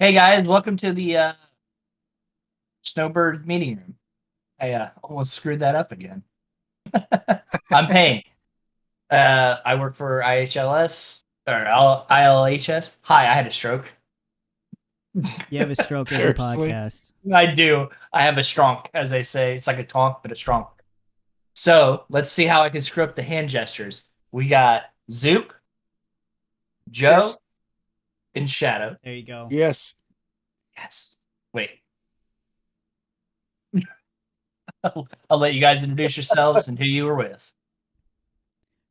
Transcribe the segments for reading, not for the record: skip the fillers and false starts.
Hey guys, welcome to the Snowbird meeting room. I almost screwed that up again. I'm Payne. I work for IHLS or ILHS. Hi, I had a stroke. You have a stroke every Seriously? podcast. I do. I have a stronk, as they say. It's like a tonk, but a stronk. So let's see how I can screw up the hand gestures. We got Zuke, Joe, Yes. and Shadow. There you go. Yes. Yes. Wait. I'll let you guys introduce yourselves and who you were with.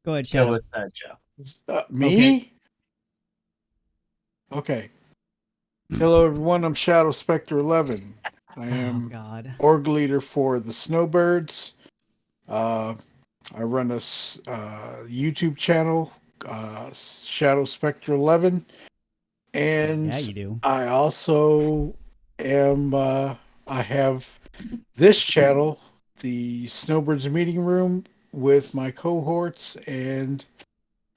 Go ahead, Go Shadow. with Joe. Me? Okay. Hello, everyone. I'm Shadow Spectre 11. I Oh am God. org leader for the Snowbirds. I run a YouTube channel, Shadow Spectre 11, and Yeah, you do. I also am. I have this channel, the Snowbirds Meeting Room, with my cohorts, and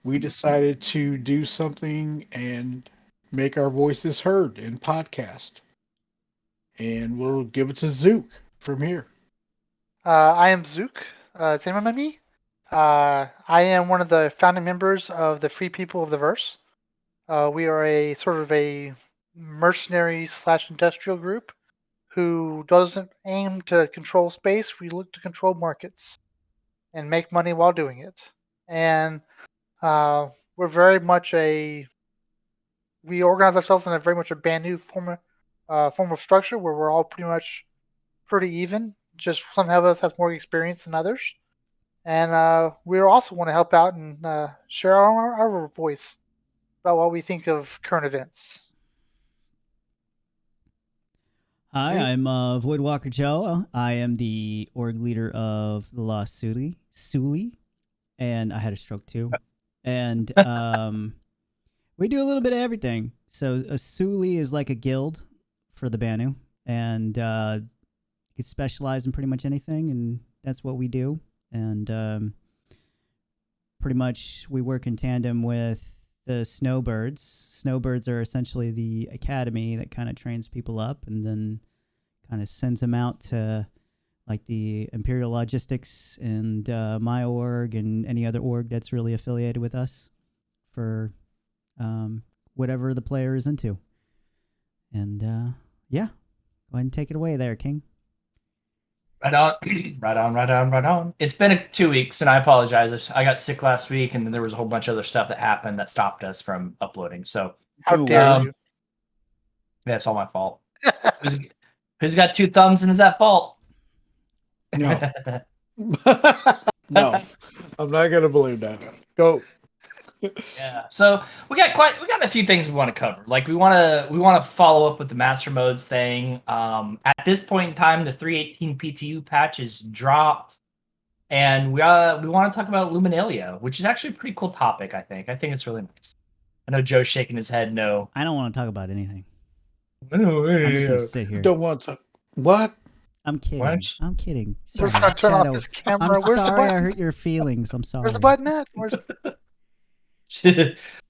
we decided to do something and make our voices heard in podcast. And we'll give it to Zook from here. I am Zuke. Does anyone know me? I am one of the founding members of the Free People of the Verse. We are a sort of a mercenary slash industrial group who doesn't aim to control space. We look to control markets and make money while doing it. And we're very much we organize ourselves in a very much a Banu form of structure where we're all pretty even. Just some of us has more experience than others. And we also want to help out and share our voice about what we think of current events. Hi, I'm Voidwalker Joe. I am the org leader of the Lost Suli, and I had a stroke too. And we do a little bit of everything. So a Suli is like a guild for the Banu, and you can specialize in pretty much anything, and that's what we do. And pretty much we work in tandem with the Snowbirds. Snowbirds are essentially the academy that kind of trains people up and then kind of sends them out to like the Imperial Logistics and my org and any other org that's really affiliated with us for whatever the player is into. And yeah, go ahead and take it away there, King. Right on, right on. It's been 2 weeks, and I apologize. I got sick last week, and then there was a whole bunch of other stuff that happened that stopped us from uploading. So, How dare you? yeah, it's all my fault. Who's got 2 thumbs, and is that fault? No. No. I'm not going to believe that. Go. Yeah. So we got a few things we want to cover. Like we want to follow up with the master modes thing. At this point in time, the 3.18 PTU patch is dropped, and we want to talk about Luminalia, which is actually a pretty cool topic. I think it's really nice. I know Joe's shaking his head. No, I don't want to talk about anything. I'm I'm just gonna sit here. Don't want to. What? I'm kidding. Why I'm kidding. We're Shadow, trying to turn off Shadow, this camera. I'm Where's the sorry I button? hurt your feelings. I'm sorry. Where's the button at?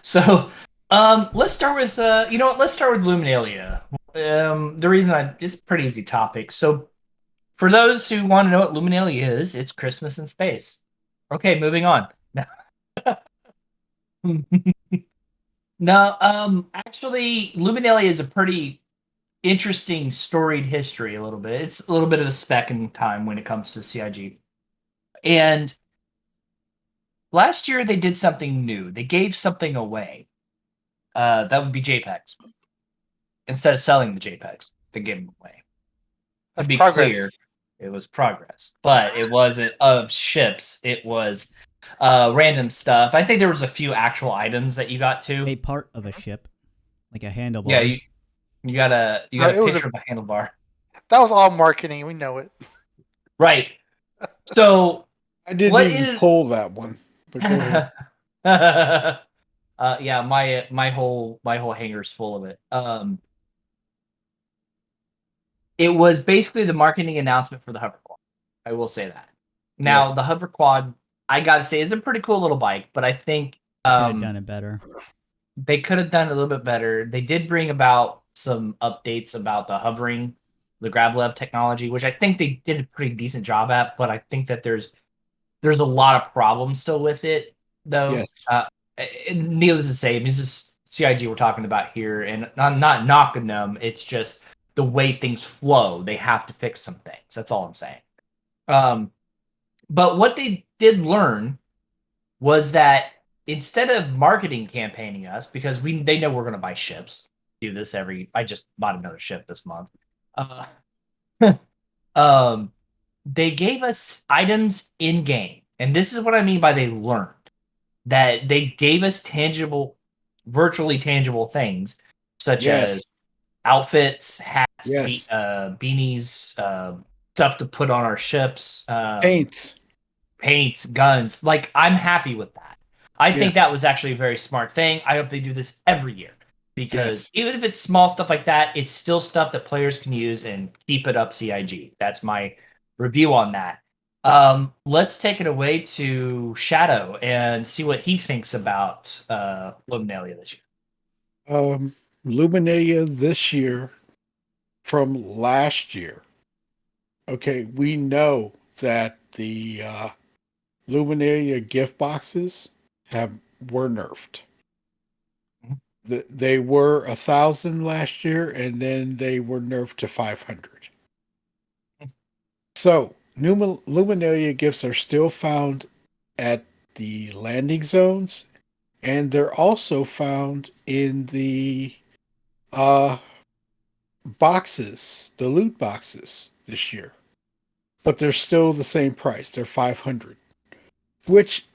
So, let's start with let's start with Luminalia. The reason it's a pretty easy topic. So, for those who want to know what Luminalia is, it's Christmas in space. Okay, moving on. No, actually, Luminalia is a pretty interesting storied history. A little bit. It's a little bit of a speck in time when it comes to CIG. And last year they did something new. They gave something away. That would be JPEGs. Instead of selling the JPEGs, they gave them away. That's To be progress. clear, it was progress, but it wasn't of ships. It was random stuff. I think there was a few actual items that you got to. A part of a ship, like a handlebar. Yeah, you got a it was picture of a handlebar. That was all marketing. We know it. Right. So I didn't what even is pull that one. But go ahead. yeah, my whole hanger's full of it. It was basically the marketing announcement for the hover quad. I will say that. Now Yes. the hover quad, I gotta say, is a pretty cool little bike, but I think Could have done it better. they could have done it a little bit better. They did bring about some updates about the hovering, the GravLab technology, which I think they did a pretty decent job at, but I think that there's a lot of problems still with it, though. Yes. And needless to say, I mean, this is CIG we're talking about here, and I'm not knocking them. It's just the way things flow. They have to fix some things. That's all I'm saying. But what they did learn was that instead of marketing campaigning us, because they know we're going to buy ships, do this I just bought another ship this month. They gave us items in game, and this is what I mean by they learned that they gave us virtually tangible things such as outfits, hats, beanies, stuff to put on our ships, paints, guns. Like, I'm happy with that. I think that was actually a very smart thing. I hope they do this every year because even if it's small stuff like that, it's still stuff that players can use and keep it up CIG. That's my review on that. Let's take it away to Shadow and see what he thinks about Luminalia this year. Luminalia this year from last year. Okay, we know that the Luminalia gift boxes were nerfed. They were 1,000 last year, and then they were nerfed to 500. So new Luminalia gifts are still found at the landing zones, and they're also found in the boxes, the loot boxes this year. But they're still the same price. They're 500. Which,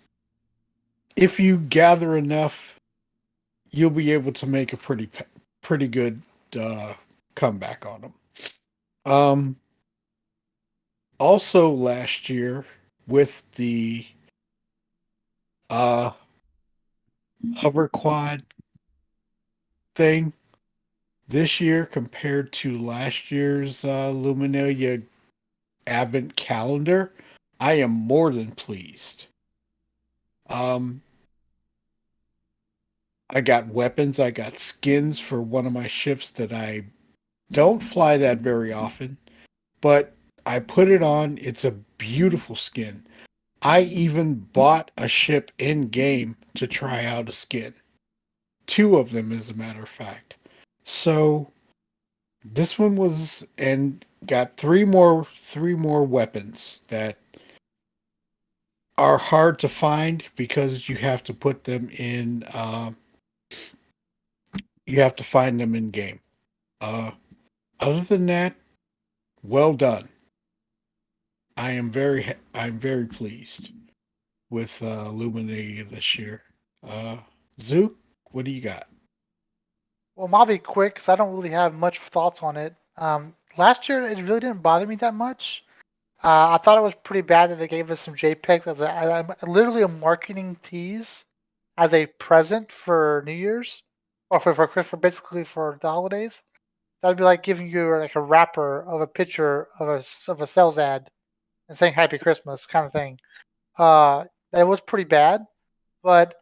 if you gather enough, you'll be able to make a pretty good comeback on them. Also last year with the hover quad thing, this year compared to last year's Luminalia Advent calendar, I am more than pleased. I got weapons, I got skins for one of my ships that I don't fly that very often, but I put it on. It's a beautiful skin. I even bought a ship in game to try out a skin. 2 of them, as a matter of fact. So this one was, and got 3 more weapons that are hard to find because you have to put them in. You have to find them in game. Other than that, well done. I'm very pleased with Luminaria this year. Zuke, what do you got? Well, I'll be quick because I don't really have much thoughts on it. Last year, it really didn't bother me that much. I thought it was pretty bad that they gave us some JPEGs as literally a marketing tease as a present for New Year's or for basically for the holidays. That'd be like giving you like a wrapper of a picture of a sales ad and saying Happy Christmas kind of thing. That was pretty bad, but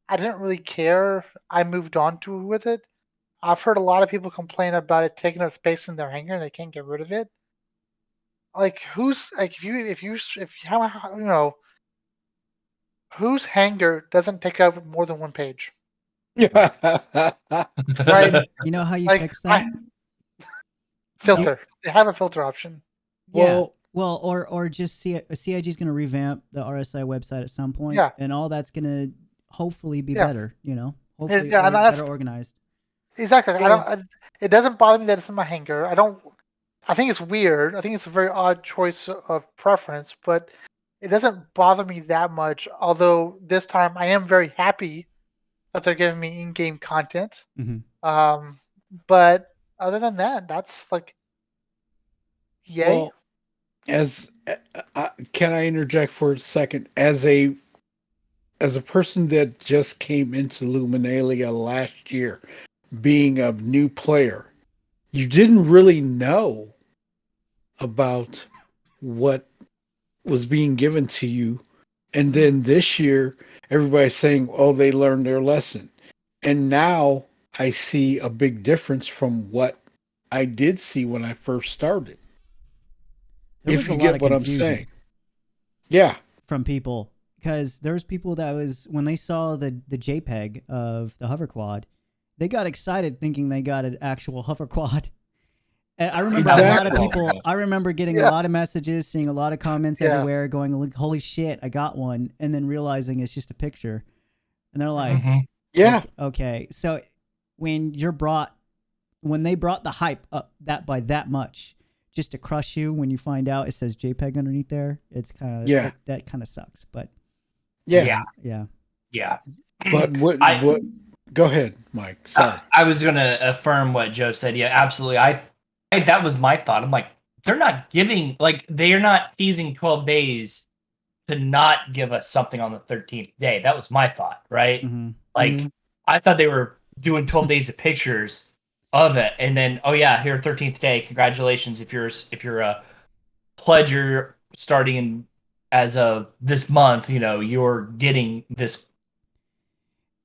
I didn't really care. I moved on with it. I've heard a lot of people complain about it taking up space in their hangar and they can't get rid of it. Like who's like if how you know whose hangar doesn't take up more than one page? Right? You know how you Like fix that? filter. They have a filter option. Yeah. Well, or just CIG is going to revamp the RSI website at some point, and all that's going to hopefully be better. You know, hopefully better organized. Exactly. It doesn't bother me that it's in my hangar. I think it's weird. I think it's a very odd choice of preference, but it doesn't bother me that much. Although this time I am very happy that they're giving me in-game content. Mm-hmm. But other than that, that's like, yay. Well, can I interject for a second? As a person that just came into Luminalia last year, being a new player, you didn't really know about what was being given to you. And then this year, everybody's saying, oh, they learned their lesson. And now I see a big difference from what I did see when I first started. There If was you a lot get of what I'm confusion saying. Yeah. from people because there was people that was when they saw the JPEG of the hover quad, they got excited thinking they got an actual hover quad. And I remember a lot of Exactly. people. I remember getting a Yeah. lot of messages, seeing a lot of comments Yeah. everywhere, going, "Look, holy shit, I got one!" And then realizing it's just a picture, and they're like, Mhm. Yeah. okay. So when when they brought the hype up that by that much, just to crush you when you find out it says JPEG underneath there, it's kind of Yeah. that kind of sucks. But Yeah. yeah. Yeah. But what I- what go ahead, Mike. Sorry. I was gonna affirm what Joe said. Yeah, absolutely. I that was my thought. I'm like, they're not giving they're not teasing 12 days to not give us something on the 13th day. That was my thought, right? Mm-hmm. Like I thought they were doing 12 days of pictures of it, and then yeah, here 13th day. Congratulations if you're a pledger starting in as of this month. You're getting this,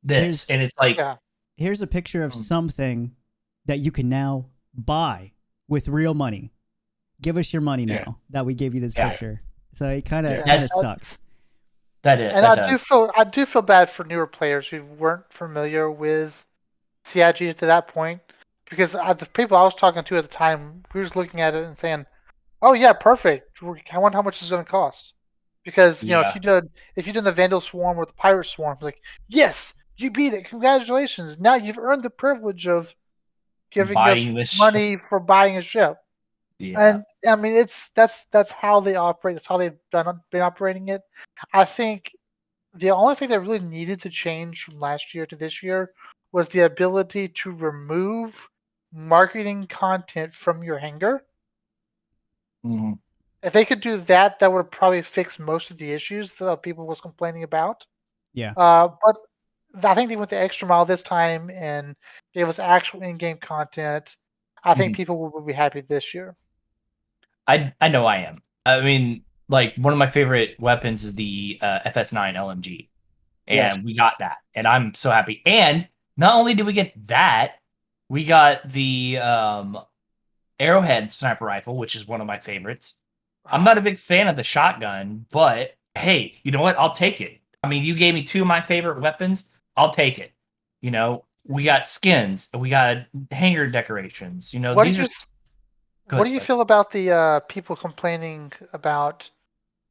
Here's and it's like Yeah. here's a picture of something that you can now buy with real money. Give us your money now Yeah. that we gave you this Yeah. picture. So it kind of Yeah. sucks. that is And that I does. do feel bad for newer players who weren't familiar with CIG to that point, because the people I was talking to at the time, we was looking at it and saying, "Oh yeah, perfect. I wonder how much it's going to cost." Because Yeah. if you did the Vandal Swarm or the Pirate Swarm, like, yes, you beat it. Congratulations. Now you've earned the privilege of giving Buying us this money for buying a ship. Yeah. And I mean, that's how they operate. That's how they've been operating it. I think the only thing that really needed to change from last year to this year was the ability to remove marketing content from your hangar. Mhm. If they could do that, that would probably fix most of the issues that people was complaining about. Yeah. But I think they went the extra mile this time and gave us actual in-game content. I think Mhm. people will be happy this year. I know I am. I mean, like one of my favorite weapons is the FS9 LMG, and Yes. we got that, and I'm so happy. And not only did we get that, we got the Arrowhead sniper rifle, which is one of my favorites. I'm not a big fan of the shotgun, but hey, you know what? I'll take it. I mean, you gave me two of my favorite weapons. I'll take it. We got skins, we got hangar decorations. What These do are you good. What do you feel about the people complaining about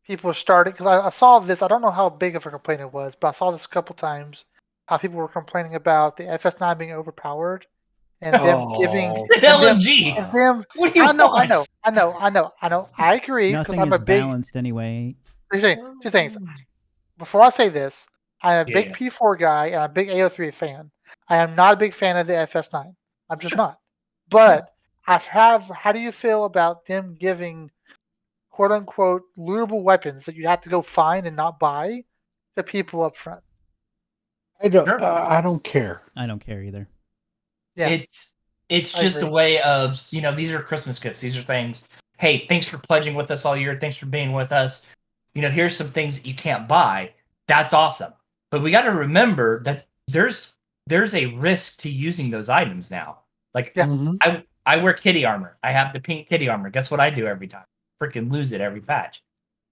people starting? Because I saw this. I don't know how big of a complaint it was, but I saw this a couple times. How people were complaining about the FS9 being overpowered and them giving Oh, It's an and them LMG. and them. What do you I know, I want? know, I know, I know, I know. I agree because Nothing I'm is a big. balanced anyway. Two things. Before I say this, I am a big Yeah. P4 guy and I'm a big AO3 fan. I am not a big fan of the FS9. I'm just not. But how do you feel about them giving quote unquote lootable weapons that you have to go find and not buy to people up front? Sure. I don't care. I don't care either. Yeah, It's I just a agree. way of, these are Christmas gifts. These are things. Hey, thanks for pledging with us all year. Thanks for being with us. Here's some things that you can't buy. That's awesome. But we got to remember that there's a risk to using those items now. Like Yeah. Mhm. I wear kitty armor. I have the pink kitty armor. Guess what I do every time? Freaking lose it every patch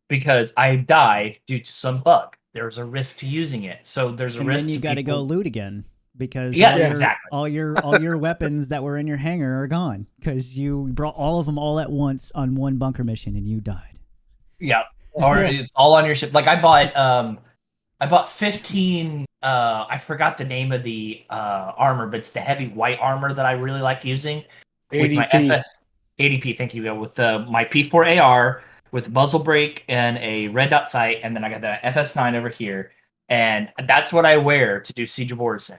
because I die due to some bug. There's a risk to using it. So there's a And risk then you to got to go people. loot again because Yes, Yeah. exactly. all your weapons that were in your hangar are gone because you brought all of them all at once on one bunker mission and you died. Yeah. Or Yeah. it's all on your ship. Like I bought 15 I forgot the name of the armor, but it's the heavy white armor that I really like using with my ADP. FS ADP, thank you, with my P4 AR with a muzzle brake and a red dot sight, and then I got the FS9 over here, and that's what I wear to do Siege of Orison.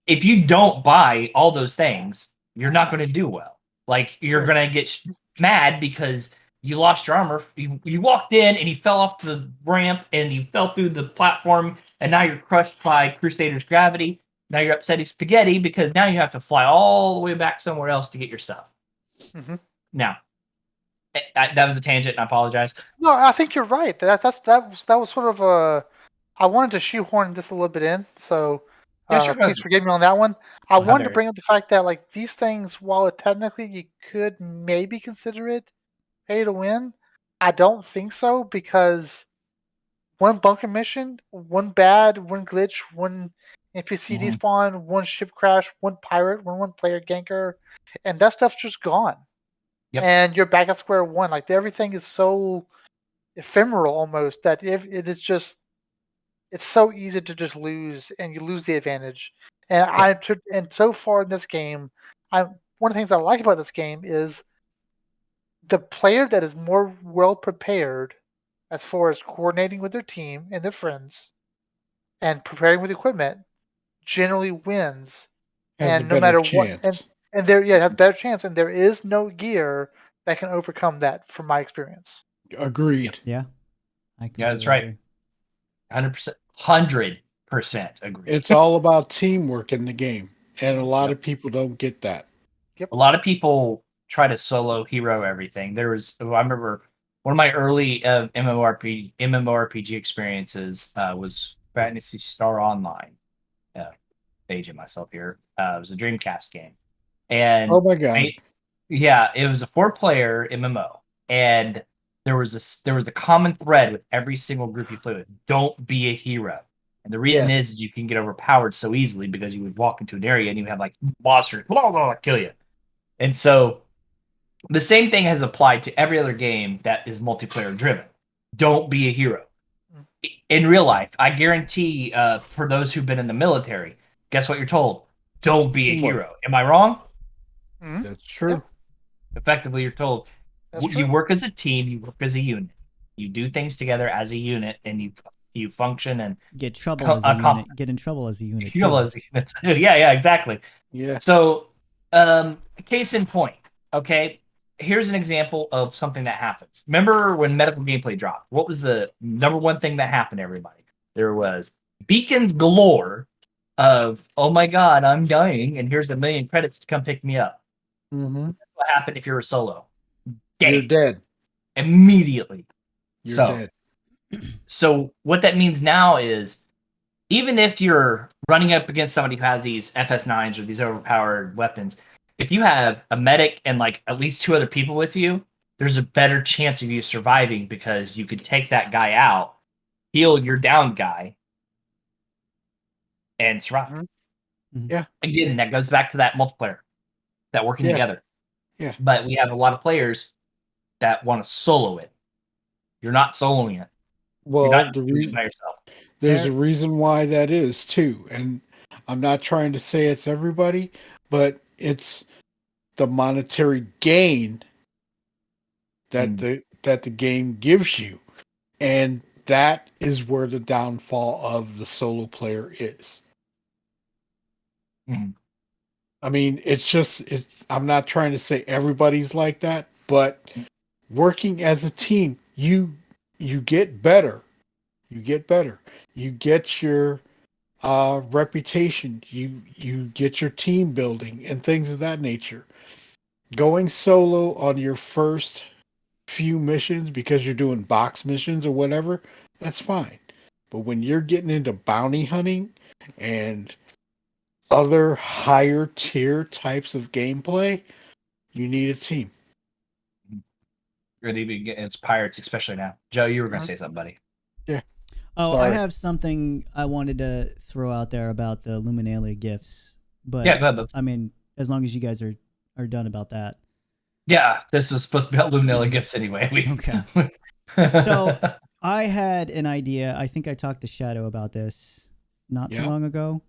If you don't buy all those things, you're not going to do well. Like you're going to get mad because you lost your armor. You walked in and you fell off the ramp and you fell through the platform, and now you're crushed by Crusader's gravity. Now you're upsetting spaghetti because now you have to fly all the way back somewhere else to get your stuff. Mhm. Now, that was a tangent, and I apologize. No, I think you're right. That was sort of a. I wanted to shoehorn this a little bit in. So Yeah, sure, go Please ahead. forgive me on that one. I How wanted to dare bring up the fact that like these things, while technically you could maybe consider it pay to win, I don't think so because one bunker mission, one bad, one glitch, one NPC Mhm. despawn, one ship crash, one pirate, one player ganker, and that stuff's just gone. Yep. And you're back at square one. Like everything is so ephemeral almost that if it is just it's so easy to just lose and you lose the advantage. And and so far in this game, I one of the things I like about this game is the player that is more well prepared as far as coordinating with their team and their friends and preparing with equipment generally wins. Has a And no better matter what, chance. and there has a better chance, and there is no gear that can overcome that from my experience. Agreed. Yeah, I Yeah, that's completely right. agree. 100%. 100% agree. It's all about teamwork in the game, and a lot Yep. of people don't get that. A lot of people try to solo hero everything. I remember one of my early MMORPG experiences was Fantasy Star Online. Aging myself here. It was a Dreamcast game, and Oh my god! yeah, it was a 4-player MMO, and there was a common thread with every single group you play with. Don't be a hero. And the reason Yes. is you can get overpowered so easily because you would walk into an area and you have like monsters, blah, blah, blah, kill you. And so the same thing has applied to every other game that is multiplayer driven. Don't be a hero. In real life, I guarantee for those who've been in the military, guess what you're told? Don't be a Teamwork. hero. Am I wrong? Mhm. That's true. Effectively, you're told That's you true. work as a team, you work as a unit. You do things together as a unit, and you function and Get trouble as a unit. Get in trouble as a unit feel too. as a unit. Yeah, exactly. Yeah. So, case in point, okay, here's an example of something that happens. Remember when medical gameplay dropped? What was the number one thing that happened to everybody? There was beacons galore of, oh my god, I'm dying, and here's 1,000,000 credits to come pick me up. Mm-hmm. That's what happened if you're a solo. You're dead. Immediately. You're So, dead. so what that means now is even if you're running up against somebody who has these FS9s or these overpowered weapons, if you have a medic and like at least 2 other people with you, there's a better chance of you surviving because you could take that guy out, heal your downed guy, and survive. Mhm. Yeah. Again, that goes back to that multiplayer, that working Yeah. together. Yeah. But we have a lot of players that want to solo it. You're not soloing it. You're Well, not doing it by yourself. there's a reason why that is too, and I'm not trying to say it's everybody, but it's the monetary gain that the game gives you, and that is where the downfall of the solo player is. Mhm. I mean, it's. I'm not trying to say everybody's like that, but working as a team, you get better. You get better. You get your reputation. You get your team building and things of that nature. Going solo on your first few missions because you're doing box missions or whatever, that's fine. But when you're getting into bounty hunting and other higher tier types of gameplay, you need a team. It's pirates, especially now. Joe, you were going to Mhm. say something, buddy. Yeah. Oh, I Sorry. have something I wanted to throw out there about the Luminalia gifts. But Yeah, go ahead, bub. I mean, as long as you guys are done about that. Yeah, this was supposed to be about Luminella gifts anyway. Okay. So I had an idea. I think I talked to Shadow about this not too Yeah. long ago.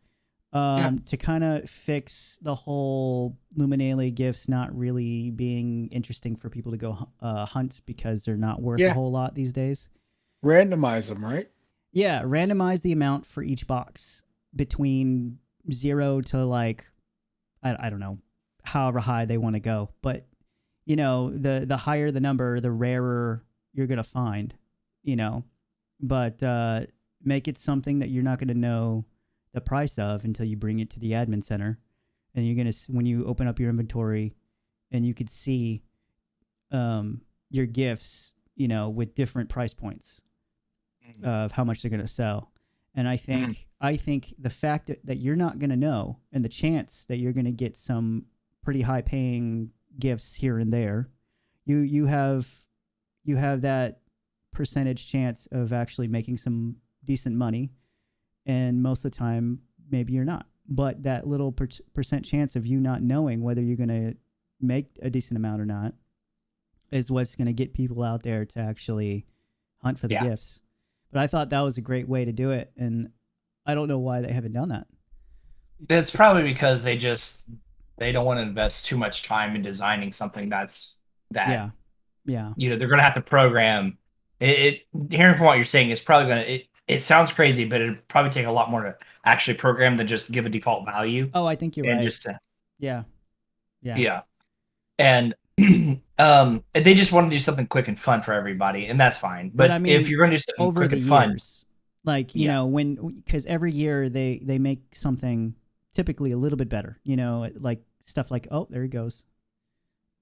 To kind of fix the whole Luminalia gifts not really being interesting for people to go hunt because they're not worth a Yeah. whole lot these days. Randomize them, right? Yeah, randomize the amount for each box between 0 to like I don't know, however high they want to go. But you know, the higher the number, the rarer you're gonna find, you know. But make it something that you're not gonna know the price of until you bring it to the admin center, and you're gonna when you open up your inventory, and you could see your gifts, you know, with different price points of how much they're gonna sell. And I think the fact that you're not going to know, and the chance that you're going to get some pretty high paying gifts here and there, you have that percentage chance of actually making some decent money, and most of the time maybe you're not. But that little percent chance of you not knowing whether you're going to make a decent amount or not is what's going to get people out there to actually hunt for the gifts. But I thought that was a great way to do it, and I don't know why they haven't done that. It's probably because they don't want to invest too much time in designing something Yeah. they're going to have to program it. Hearing from what you're saying, it's probably going to it sounds crazy, but it'd probably take a lot more to actually program than just give a default value. Oh, I think you're right. Just yeah. And they just want to do something quick and fun for everybody, and that's fine. But I mean, if you're going to do something over quick the and fun, years, like because every year they make something typically a little bit better. Like stuff like, oh, there he goes.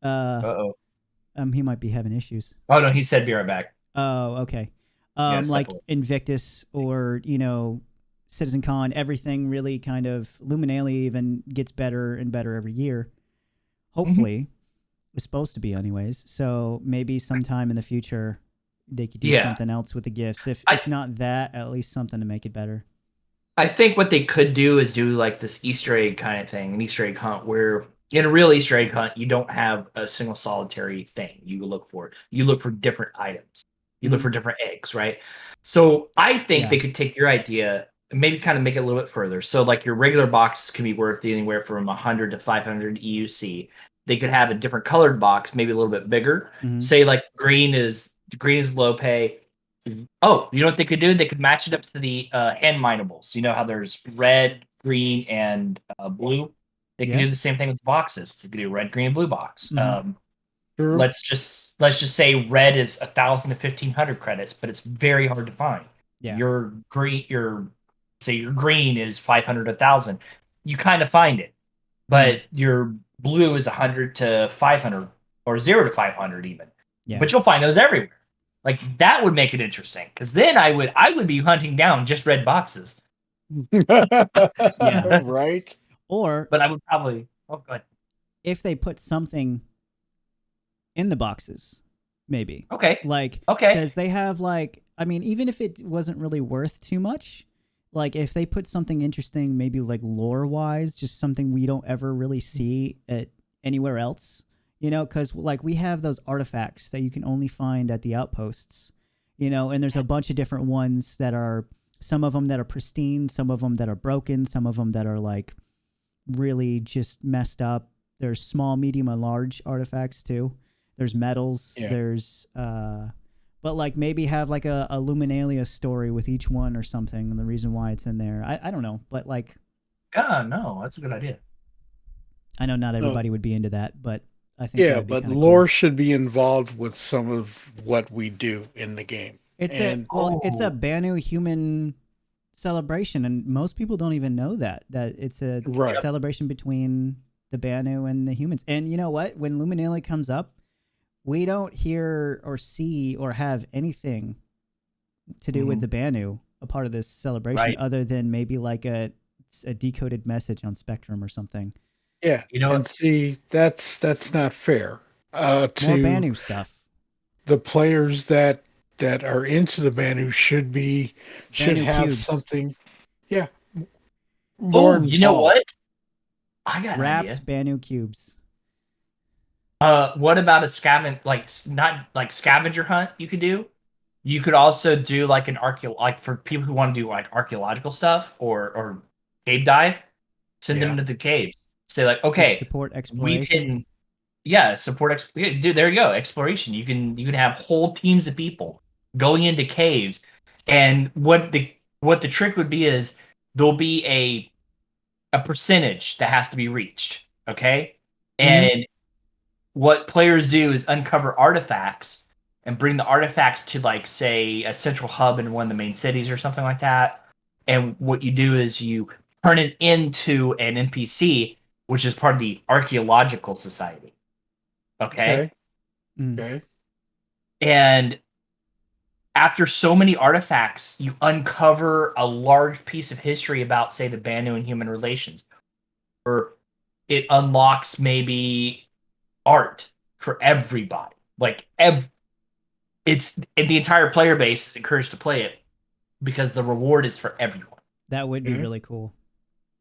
He might be having issues. Oh no, he said be right back. Oh, okay. Like Invictus or Citizen Con, everything really kind of Luminalia even gets better and better every year. Hopefully, it's supposed to be anyways. So maybe sometime in the future they could do something else with the gifts. If not that, at least something to make it better. I think what they could do is do like this Easter egg kind of thing, an Easter egg hunt where in a real Easter egg hunt, you don't have a single solitary thing you look for. You look for different items. You look for different eggs, right? So I think they could take your idea and maybe kind of make it a little bit further. So like your regular box can be worth anywhere from 100 to 500 EUC. They could have a different colored box, maybe a little bit bigger. Say like green is low pay. Oh, you know what they could do? They could match it up to the hand minables. You know how there's red, green, and blue? They can do the same thing with boxes. They could do red, green, and blue box. Let's just say red is 1,000 to 1,500 credits, but it's very hard to find. Your green is 500 to 1,000. You kind of find it, but your blue is 100 to 500 or 0 to 500 even. But you'll find those everywhere. Like that would make it interesting, because then I would be hunting down just red boxes. Right. But I would probably go ahead. If they put something in the boxes, maybe. Because they have even if it wasn't really worth too much, like if they put something interesting, maybe like lore wise, just something we don't ever really see at anywhere else. Because like we have those artifacts that you can only find at the outposts, and there's a bunch of different ones that are, some of them that are pristine, some of them that are broken, some of them that are like really just messed up. There's small, medium, and large artifacts too. There's medals. There's, but like maybe have like a Luminalia story with each one or something, and the reason why it's in there. I don't know, but like, no, that's a good idea. I know not everybody would be into that, but I think but lore should be involved with some of what we do in the game. It's a Banu human celebration, and most people don't even know that it's a celebration between the Banu and the humans. And you know what? When Luminalia comes up, we don't hear or see or have anything to do with the Banu a part of this celebration, other than maybe like a decoded message on Spectrum or something. Yeah, and see, that's not fair. More Banu stuff. The players that are into the Banu should have cubes. Something. Yeah. You know what? I got wrapped an idea. Banu cubes. What about a scavenger hunt you could do? You could also do like an for people who want to do like archaeological stuff or cave dive, send them to the caves. Say like, okay, support exploration. Dude, there you go. Exploration. You can have whole teams of people going into caves, and what the trick would be is there'll be a percentage that has to be reached. Okay, and what players do is uncover artifacts and bring the artifacts to like say a central hub in one of the main cities or something like that. And what you do is you turn it into an NPC, which is part of the archaeological society. Okay. Okay. And after so many artifacts, you uncover a large piece of history about, say, the Banu and human relations, or it unlocks maybe art for everybody. Like it's the entire player base is encouraged to play it because the reward is for everyone. That would be Mhm. really cool.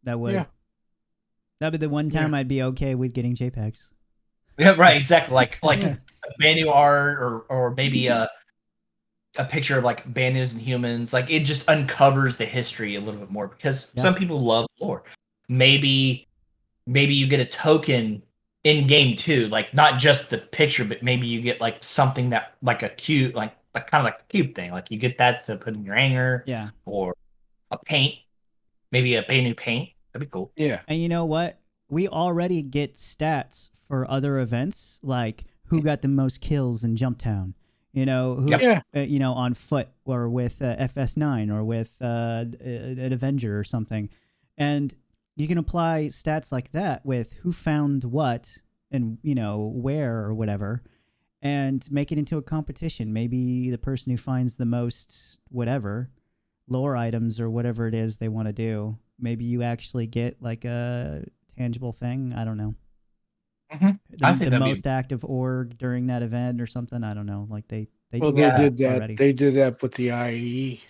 That would. Yeah. That'd be the one time I'd be okay with getting JPEGs. Yeah, right, exactly. Like Yeah. a Banu art, or maybe a picture of like Banus and humans. Like it just uncovers the history a little bit more because Yeah. some people love lore. Maybe you get a token in game too, like not just the picture, but maybe you get like something that like a cube, like kind of like the cube thing. Like you get that to put in your hanger, Yeah. or a paint, maybe a new paint. That'd be cool. Yeah. And you know what? We already get stats for other events, like who got the most kills in Jumptown. You know, who, Yeah. you know, on foot or with FS9 or with an Avenger or something. And you can apply stats like that with who found what and, you know, where or whatever, and make it into a competition. Maybe the person who finds the most whatever lore items or whatever it is they want to do, maybe you actually get like a tangible thing. I don't know. Mm-hmm. I think The that'd most active org during that event or something. I don't know. Like they Well, do they Yeah. did that. already. They did that with the E. IE.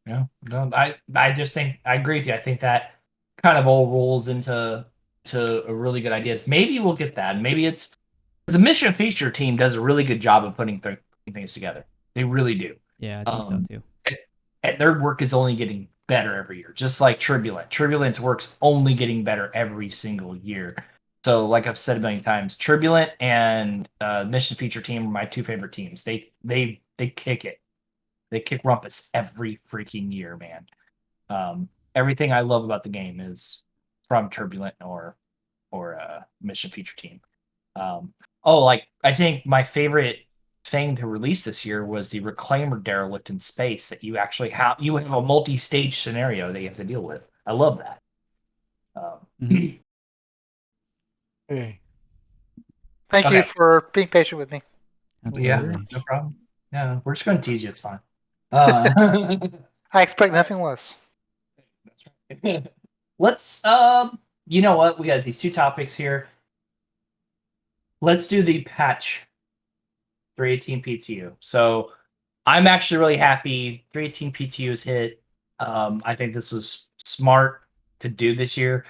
Yeah, no, I just think I agree with you. I think that kind of all rolls into a really good ideas. Maybe we'll get that. Maybe it's the mission feature team does a really good job of putting things together. They really do. Yeah, I think so too. And their work is only getting better every year, just like Turbulent. Turbulent's work's only getting better every single year. So, like I've said a million times, Turbulent and Mission Feature Team are my two favorite teams. They kick it. They kick rumpus every freaking year, man. Everything I love about the game is from Turbulent or Mission Feature Team. Like I think my favorite thing to release this year was the Reclaimer Derelict in Space, that you actually have a multi-stage scenario that you have to deal with. I love that. Mhm. Hey. Thank you Okay. for being patient with me. Yeah, Absolutely. no problem. Yeah, we're just going to tease you. It's fine. That's I expect nothing less. right. Let's you know what? We got these two topics here. Let's do the patch 318 PTU. So I'm actually really happy 318 PTU is hit. I think this was smart to do this year.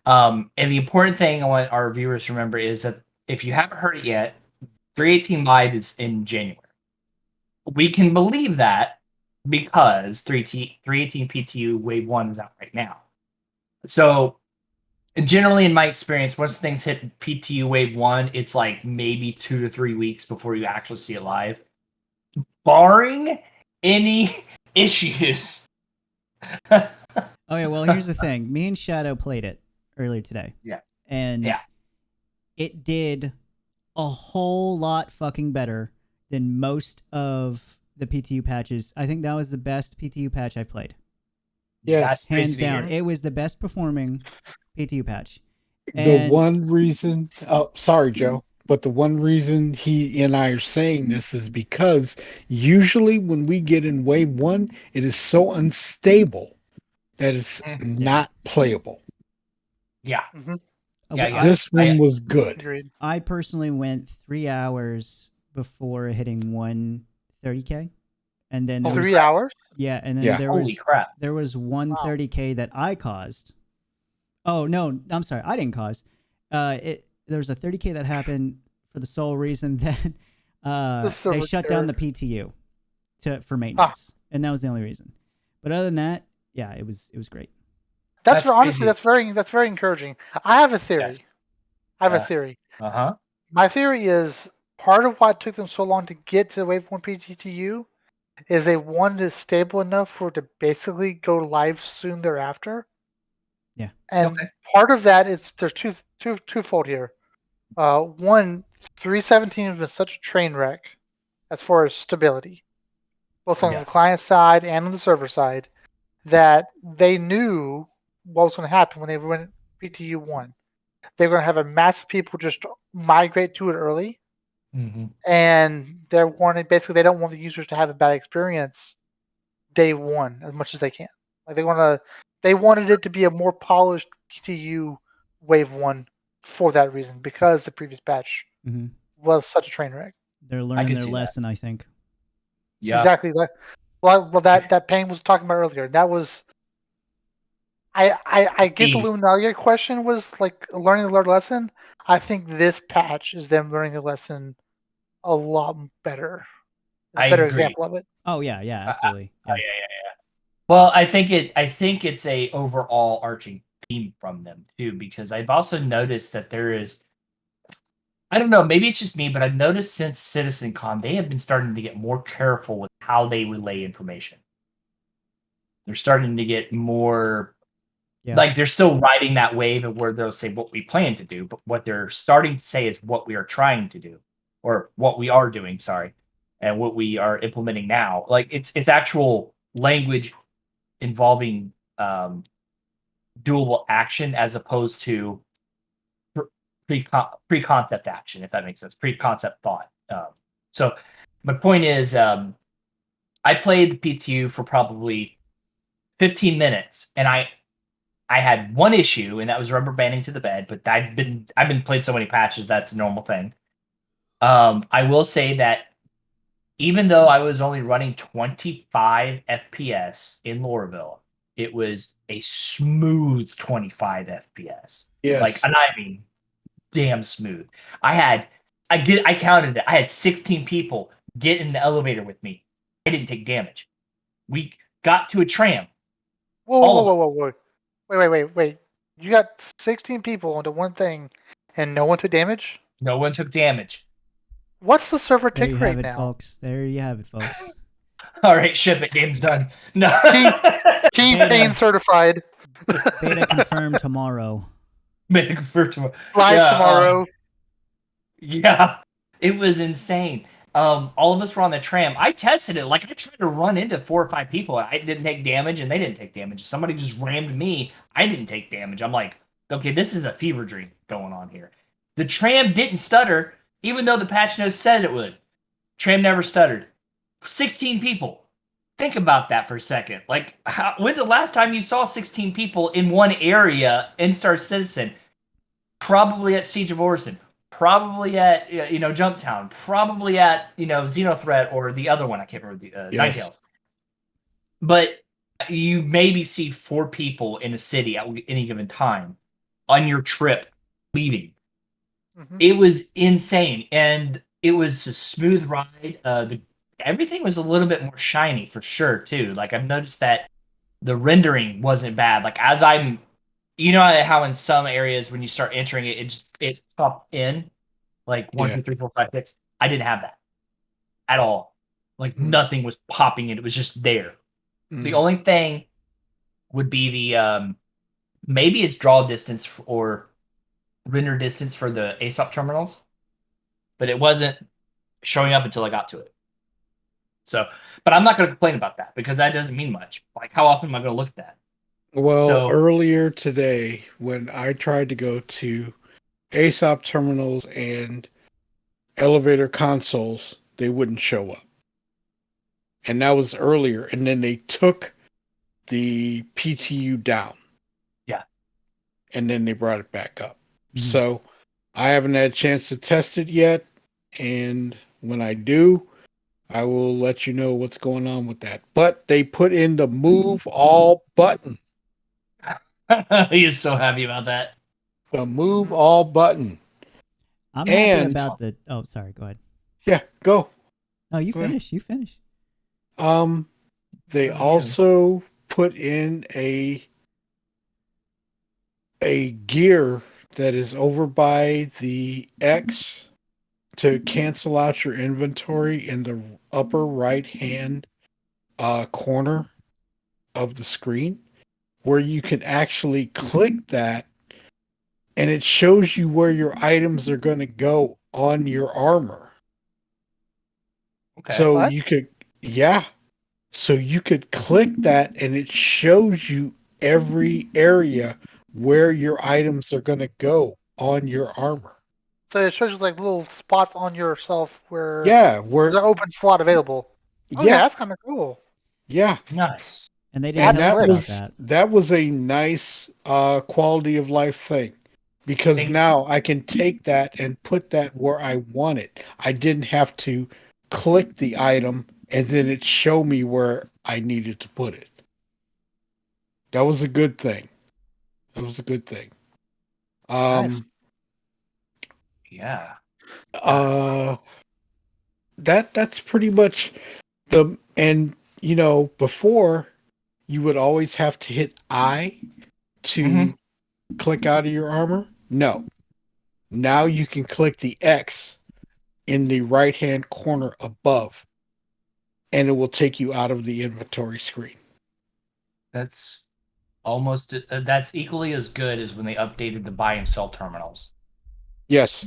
And the important thing I want our viewers to remember is that if you haven't heard it yet, 318 Live is in January. We can believe that because 318 PTU Wave 1 is out right now. So generally, in my experience, once things hit PTU Wave 1, it's like maybe 2 to 3 weeks before you actually see it live. Barring any issues. Okay, well, here's the thing. Me and Shadow played it earlier today. Yeah. And Yeah. it did a whole lot fucking better than most of the PTU patches. I think that was the best PTU patch I played. Yes. That's Hands crazy to down. hear. It was the best performing PTU patch. The And- one reason, oh, sorry, Joe, but the one reason he and I are saying this is because usually when we get in wave 1, it is so unstable that it's not playable. Yeah. Yeah. This one was good. Agreed. I personally went 3 hours before hitting 130K. And then there was, 3 hours? yeah, and then Yeah. Holy crap. there was 130K that I caused. Oh no, I'm sorry, I didn't cause. There was a 30K that happened for the sole reason that they shut down the PTU for maintenance, and that was the only reason. But other than that, yeah, it was great. That's Honestly, crazy. that's very encouraging. I have a theory. Yes. I have Yeah. a theory. Uh-huh. My theory is part of what took them so long to get to Wave 1 PTU is they wanted it stable enough for it to basically go live soon thereafter. Yeah. And Okay. part of that is there's twofold here. One, 317 has been such a train wreck as far as stability, both on Yeah. the client side and on the server side, that they knew what was going to happen when they went PTU 1. They were going to have a mass of people just migrate to it early, Mm-hmm. and they're wanting basically they don't want the users to have a bad experience day one as much as they can. Like they wanted it to be a more polished PTU wave one for that reason because the previous patch Mhm. was such a train wreck. They're learning could their see that. lesson, I think. Yeah. Exactly. Well, that Payne was talking about earlier. That was I get the Key. Luminaria question was like learning the lesson. I think this patch is them learning the lesson a lot better. A I better agree. example of it. Oh yeah, yeah, absolutely. Oh, Yeah. yeah. Well, I think it's a overall arching theme from them too, because I've also noticed that there is, I don't know, maybe it's just me, but I've noticed since CitizenCon they have been starting to get more careful with how they relay information. They're starting to get more Yeah. like they're still riding that wave of where they'll say what we plan to do, but what they're starting to say is what we are trying to do, or what we are doing, sorry, and what we are implementing now. Like it's actual language involving doable action as opposed to pre-concept action, if that makes sense, pre-concept thought. So my point is, I played the PTU for probably 15 minutes, and I had one issue, and that was rubber banding to the bed. But I've been played so many patches that's a normal thing. I will say that even though I was only running 25 FPS in Lorville, it was a smooth 25 FPS. Yes. Like, and I mean, damn smooth. I counted it. I had 16 people get in the elevator with me. I didn't take damage. We got to a tram. Whoa, All whoa, of whoa, us. whoa, whoa. Wait. You got 16 people into one thing and no one took damage? No one took damage. What's the server There tick you rate have it, now? folks. There you have it, folks. All right, ship it. Game's done. No. Team Beta. Payne certified. Beta confirmed tomorrow. Make for tomorrow. Live tomorrow. Yeah, it was insane. All of us were on the tram. I tested it. Like I tried to run into 4 or 5 people. I didn't take damage, and they didn't take damage. Somebody just rammed me. I didn't take damage. I'm like, okay, this is a fever dream going on here. The tram didn't stutter, even though the patch notes said it would. Tram never stuttered. 16 people. Think about that for a second. Like, when's the last time you saw 16 people in one area in Star Citizen? Probably at Siege of Orison. Probably at Jumptown. Probably at Xenothreat or the other one. I can't remember the Yes. Ninetales. But you maybe see 4 people in a city at any given time on your trip leaving. Mhm. It was insane, and it was a smooth ride. Everything was a little bit more shiny for sure too. Like I've noticed that the rendering wasn't bad. Like as I'm, how in some areas when you start entering it, it pops in like 1, Yeah. 2, 3, 4, 5, 6. I didn't have that at all. Like nothing was popping in. It was just there. The only thing would be the maybe it's draw distance or render distance for the ASOP terminals, but it wasn't showing up until I got to it. So, but I'm not going to complain about that because that doesn't mean much. Like, how often am I going to look at that? Well, earlier today, when I tried to go to ASOP terminals and elevator consoles, they wouldn't show up. And that was earlier. And then they took the PTU down. Yeah. And then they brought it back up. Mhm. So I haven't had a chance to test it yet. And when I do, I will let you know what's going on with that. But they put in the move all button. He is so happy about that. The move all button. I'm happy And- about the. Oh, sorry. Go ahead. Yeah, go. No, you Go ahead. finish. You finish. They also put in a gear that is over by the X to cancel out your inventory in the upper right hand corner of the screen, where you can actually click that and it shows you where your items are going to go on your armor. Okay. So What? you could, yeah. So you could click that and it shows you every area where your items are going to go on your armor. So it shows you like little spots on yourself where Yeah, there's an open slot available. Okay, yeah, that's kind of cool. yeah. Nice. And they didn't And tell us that about was that. that was a nice quality of life thing. Because Thanks. now I can take that and put that where I want it. I didn't have to click the item and then it show me where I needed to put it. That was a good thing. That was a good thing. Nice. Yeah. Uh that's pretty much and before you would always have to hit I to Mhm. click out of your armor. No. Now you can click the X in the right hand corner above and it will take you out of the inventory screen. That's almost that's equally as good as when they updated the buy and sell terminals. Yes.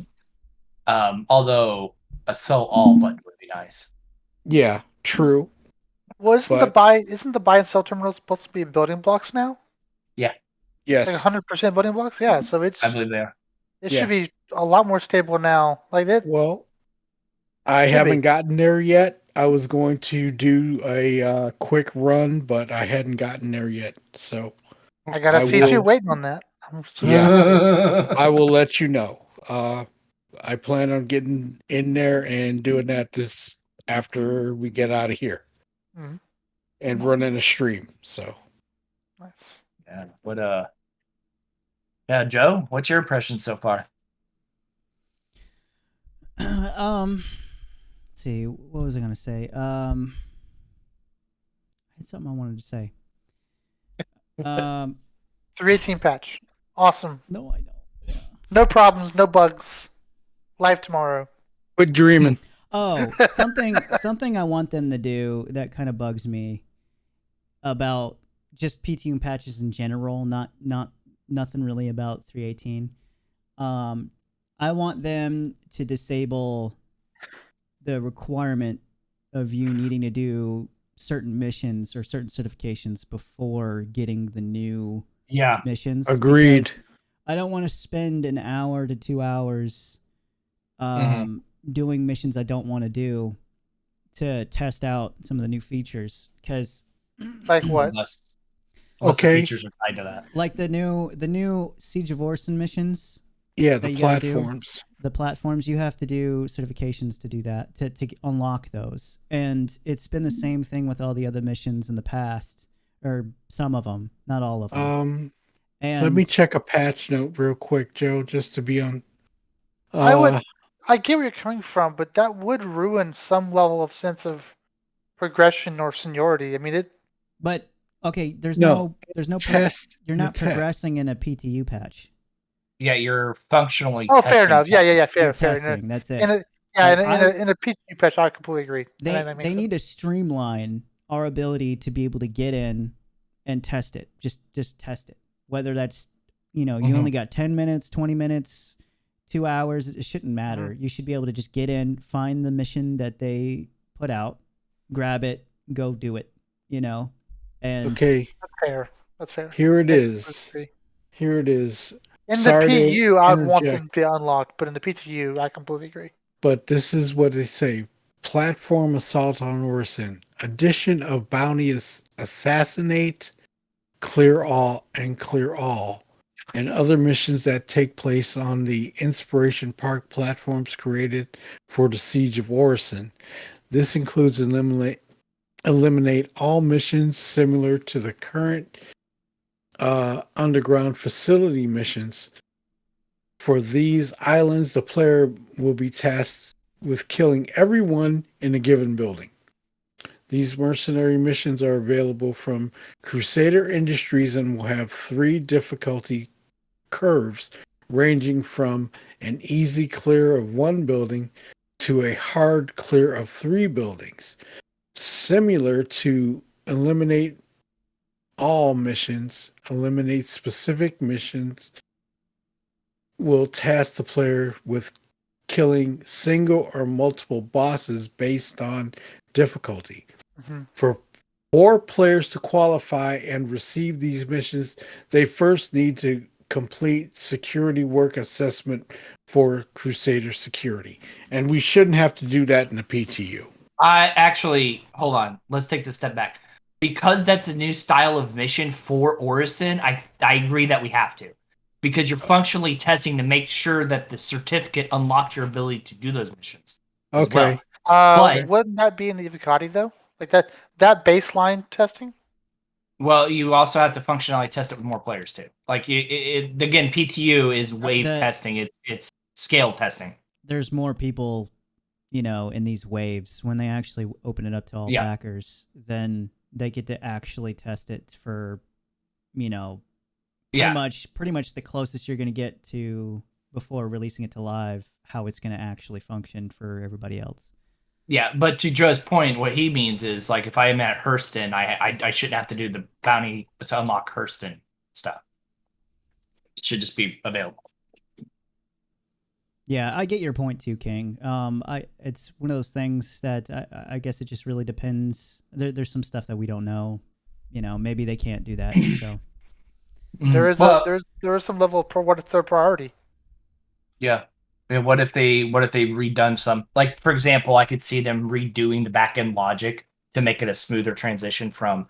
Although a sell all button would be nice. Yeah, true. Well, But isn't the buy and sell terminal supposed to be building blocks now? Yeah, Like yes. 100% building blocks? Yeah. So I believe they are. it Yeah. should be a lot more stable now. Like that Well, I should haven't be. gotten there yet. I was going to do a quick run, but I hadn't gotten there yet. So I gotta I see if you're will. waiting on that. I'm Yeah, I will let you know. I plan on getting in there and doing that this after we get out of here Mhm. and running a stream. So Nice. Yeah. Yeah, Joe, what's your impression so far? Let's see. What was I gonna say? I had something I wanted to say. 318 patch. Awesome. No, I don't. Yeah. No problems, no bugs. Live tomorrow. quit dreaming. Oh, something I want them to do that kind of bugs me about just PTU patches in general, not nothing really about 318. I want them to disable the requirement of you needing to do certain missions or certain certifications before getting the new Yeah. missions. Agreed. Because I don't want to spend an hour to 2 hours doing missions I don't want to do to test out some of the new features. Because Like what? Unless the Okay. features are tied to that. like the new Siege of Orson missions, Yeah, that the you gotta do. platforms. the platforms, you have to do certifications to do that, to unlock those. And it's been the same thing with all the other missions in the past, or some of them, not all of them. And Let me check a patch note real quick, Joe, just to be on. I get where you're coming from, but that would ruin some level of sense of progression or seniority. I mean, but okay, there's No, no test you're the not test. progressing in a PTU patch. Yeah, you're functionally oh, testing fair enough. Yeah, something. fair, You're fair. testing. That's it. In a, yeah, Like, in a PTU patch, I completely agree. And that makes they sense. need to streamline our ability to be able to get in and test it. Just test it. Whether that's you only got 10 minutes, 20 minutes, 2 hours, it shouldn't matter. You should be able to just get in, find the mission that they put out, grab it, go do it, And Okay, That's fair. That's fair. here it I is. agree. Here it is. In the Sorry to PU, I would want them interject, to be unlocked, but in the PTU, I completely agree. but this is what they say. Platform assault on Orson. Addition of bounty assassinate, clear all, and other missions that take place on the Inspiration Park platforms created for the Siege of Orison. This includes eliminate all missions similar to the current underground facility missions. For these islands, the player will be tasked with killing everyone in a given building. These mercenary missions are available from Crusader Industries and will have 3 difficulty curves ranging from an easy clear of 1 building to a hard clear of 3 buildings. Similar to eliminate all missions, eliminate specific missions will task the player with killing single or multiple bosses based on difficulty. Mm-hmm. For 4 players to qualify and receive these missions, they first need to complete security work assessment for Crusader security. And we shouldn't have to do that in the PTU. Hold on. Let's take this step back. Because that's a new style of mission for Orison, I agree that we have to. Because you're functionally testing to make sure that the certificate unlocks your ability to do those missions. Okay. But- wouldn't that be in the Avocati though? Like that baseline testing? Well, you also have to functionally test it with more players too. Like again, PTU is wave testing. It's scale testing. There's more people, in these waves. When they actually open it up to all backers, then they get to actually test it for, pretty much the closest you're going to get to before releasing it to live, how it's going to actually function for everybody else. Yeah, but to Joe's point, what he means is like if I am at Hurston, I shouldn't have to do the bounty to unlock Hurston stuff. It should just be available. Yeah, I get your point too, King. It's one of those things that I guess it just really depends. There's some stuff that we don't know. Maybe they can't do that. So There is some level of what's their priority. Yeah. And what if they redone some, like for example, I could see them redoing the back end logic to make it a smoother transition from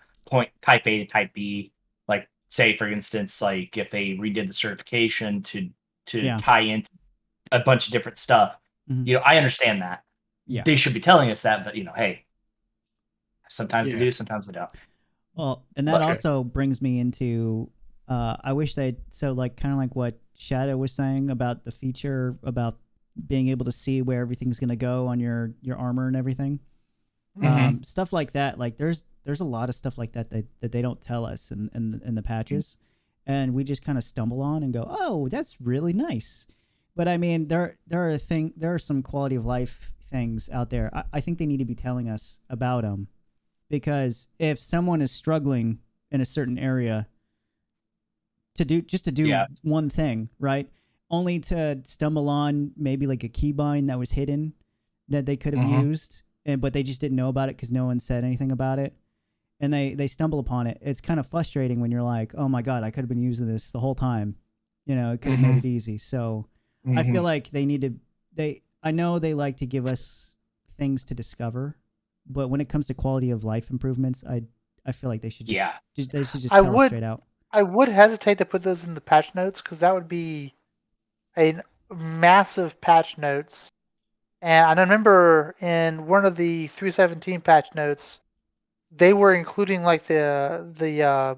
type A to type B. Like say for instance, like if they redid the certification to tie into a bunch of different stuff. Mm-hmm. I understand that. Yeah. They should be telling us that, but hey, sometimes they do, sometimes they don't. Well, and that also brings me into I wish kind of like what Shadow was saying about the feature about being able to see where everything's going to go on your armor and everything. Mm-hmm. Stuff like that. Like there's a lot of stuff like that they don't tell us in the patches, and we just kind of stumble on and go, oh, that's really nice. But I mean, there are some quality of life things out there. I think they need to be telling us about them, because if someone is struggling in a certain area to do one thing, right? Only to stumble on maybe like a keybind that was hidden that they could have used, but they just didn't know about it because no one said anything about it. And they stumble upon it. It's kind of frustrating when you're like, oh my God, I could have been using this the whole time. It could have made it easy. So I feel like I know they like to give us things to discover, but when it comes to quality of life improvements, I feel like they should just tell us straight out. I would hesitate to put those in the patch notes because that would be a massive patch notes. And I remember in one of the 3.17 patch notes, they were including like the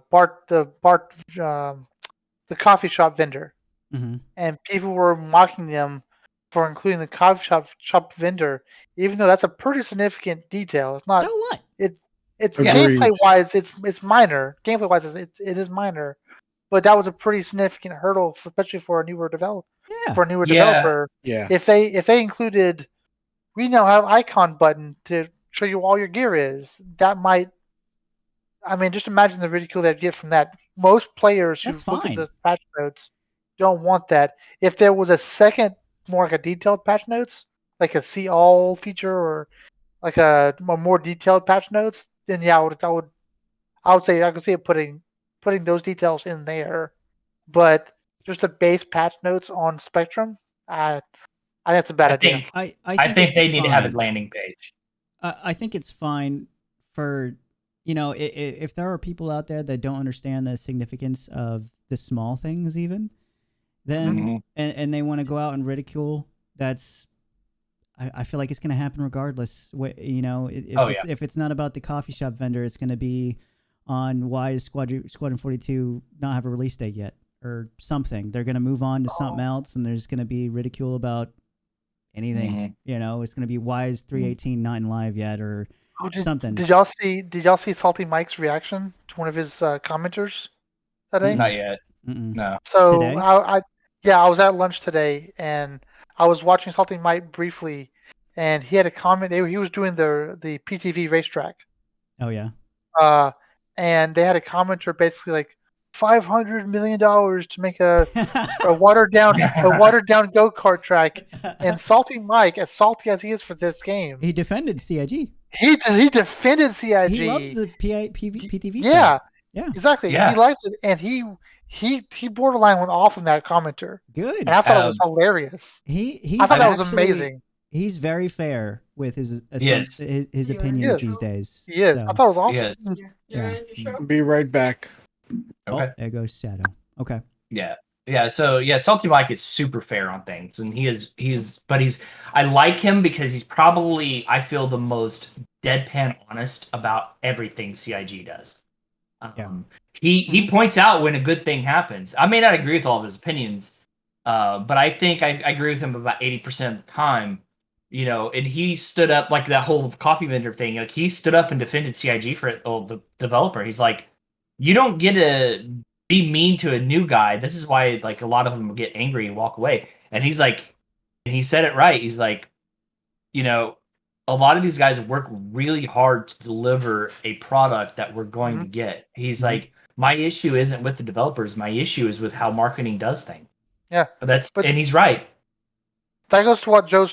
coffee shop vendor, and people were mocking them for including the coffee shop vendor, even though that's a pretty significant detail. It's not. So what? It's gameplay wise, it's minor. Gameplay wise, it is minor, but that was a pretty significant hurdle, especially for a newer developer. Yeah. For a newer developer, if they included, we now have icon button to show you all your gear is. That might, I mean, just imagine the ridicule they'd get from that. Most players who look at the patch notes don't want that. If there was a second, more like a detailed patch notes, like a see all feature or like a more detailed patch notes, then I would say I could see it putting those details in there. But just the base patch notes on Spectrum, I think that's a bad idea. I think they need to have a landing page. I think it's fine for, if there are people out there that don't understand the significance of the small things even, then, and they want to go out and ridicule, I feel like it's going to happen regardless. If it's not about the coffee shop vendor, it's going to be on why is Squadron 42 not have a release date yet or something. They're going to move on to something else, and there's going to be ridicule about anything. It's going to be why is 318 not in live yet or something. Did y'all see Salty Mike's reaction to one of his commenters today? Not yet. Mm-mm. No. So today? I was at lunch today and I was watching Salty Mike briefly, and he had a comment. He was doing the PTV racetrack. Oh yeah. And they had a commenter basically like $500 million to make a watered down go-kart track. And Salty Mike, as salty as he is for this game, he defended CIG. He defended CIG. He loves the PTV. Yeah, track. Yeah, exactly. Yeah. He likes it, and he he borderline went off on that commenter, Good. and I thought it was hilarious. He's I thought that was actually- amazing. He's very fair with his Yes. his opinions these days. He is. So, I thought it was awesome. Yes. yeah. Be right back. Okay. Oh, there goes Shadow. Okay. Yeah. So yeah, Salty Mike is super fair on things, and I like him because he's probably, I feel, the most deadpan honest about everything CIG does. He points out when a good thing happens. I may not agree with all of his opinions, but I think I agree with him about 80% of the time. You know, and he stood up, like that whole coffee vendor thing. Like, he stood up and defended CIG for it, the developer. He's like, you don't get to be mean to a new guy. This is why, like, a lot of them will get angry and walk away. And he's like, and he said it right. He's like, you know, a lot of these guys work really hard to deliver a product that we're going to get. He's like, my issue isn't with the developers. My issue is with how marketing does things. Yeah, and he's right. That goes to what Joe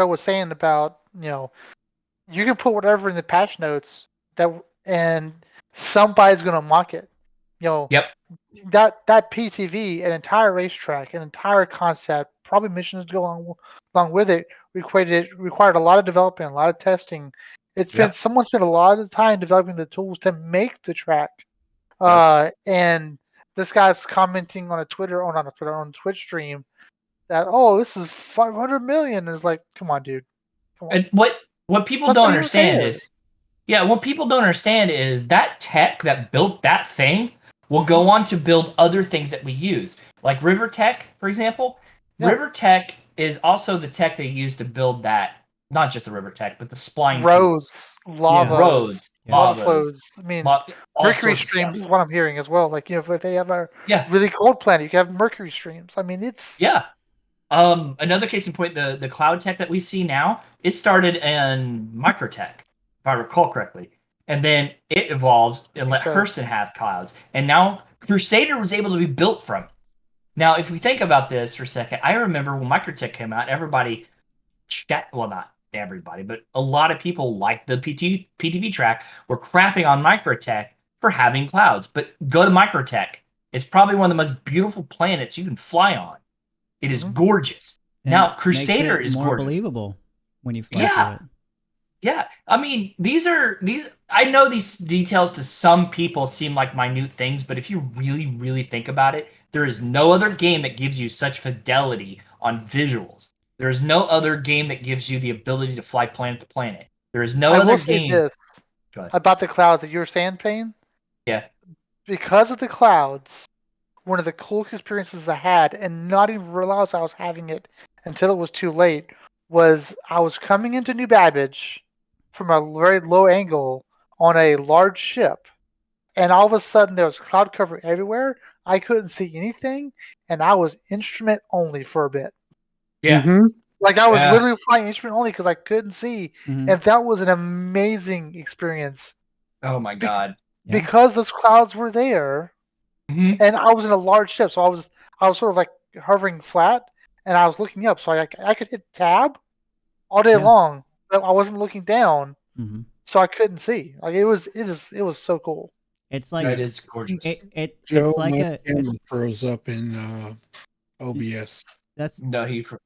was saying about, you know, you can put whatever in the patch notes and somebody's gonna mock it. You know, Yep. That PTV, an entire racetrack, an entire concept, probably missions to go along with it, required a lot of development, a lot of testing. Someone spent a lot of time developing the tools to make the track. And this guy's commenting on on Twitch stream that, oh, this is 500 million. Is like, come on, dude. Come on. And what people don't understand is, what people don't understand is that tech that built that thing will go on to build other things that we use. Like River Tech, for example. Yeah. River Tech is also the tech they use to build that, not just the River Tech, but the spline roads, lava flows. I mean, mercury streams is what I'm hearing as well. Like, you know, if they have a really cold planet, you can have mercury streams. I mean, it's another case in point, the cloud tech that we see now, it started in Microtech, if I recall correctly. And then it evolved and let Hurston have clouds. And now Crusader was able to be built from it. Now, if we think about this for a second, I remember when Microtech came out, everybody not everybody, but a lot of people like the PTV track were crapping on Microtech for having clouds. But go to Microtech. It's probably one of the most beautiful planets you can fly on. It is gorgeous. And now, Crusader is more gorgeous. Believable when you fly through it. Yeah, I mean, these. I know these details to some people seem like minute things, but if you really, really think about it, there is no other game that gives you such fidelity on visuals. There is no other game that gives you the ability to fly planet to planet. There is no other game. This about the clouds that you were saying, Payne. Yeah. Because of the clouds, one of the coolest experiences I had, and not even realize I was having it until it was too late, was I was coming into New Babbage from a very low angle on a large ship, and all of a sudden there was cloud cover everywhere. I couldn't see anything, and I was instrument only for a bit. Yeah. Like, I was literally flying instrument only because I couldn't see, and that was an amazing experience. Oh my god! Because those clouds were there, and I was in a large ship, so I was sort of like hovering flat, and I was looking up, so I could hit tab all day long, but I wasn't looking down, so I couldn't see. Like, it was so cool. It's like it is gorgeous. It's like my camera froze up in OBS. No, he froze.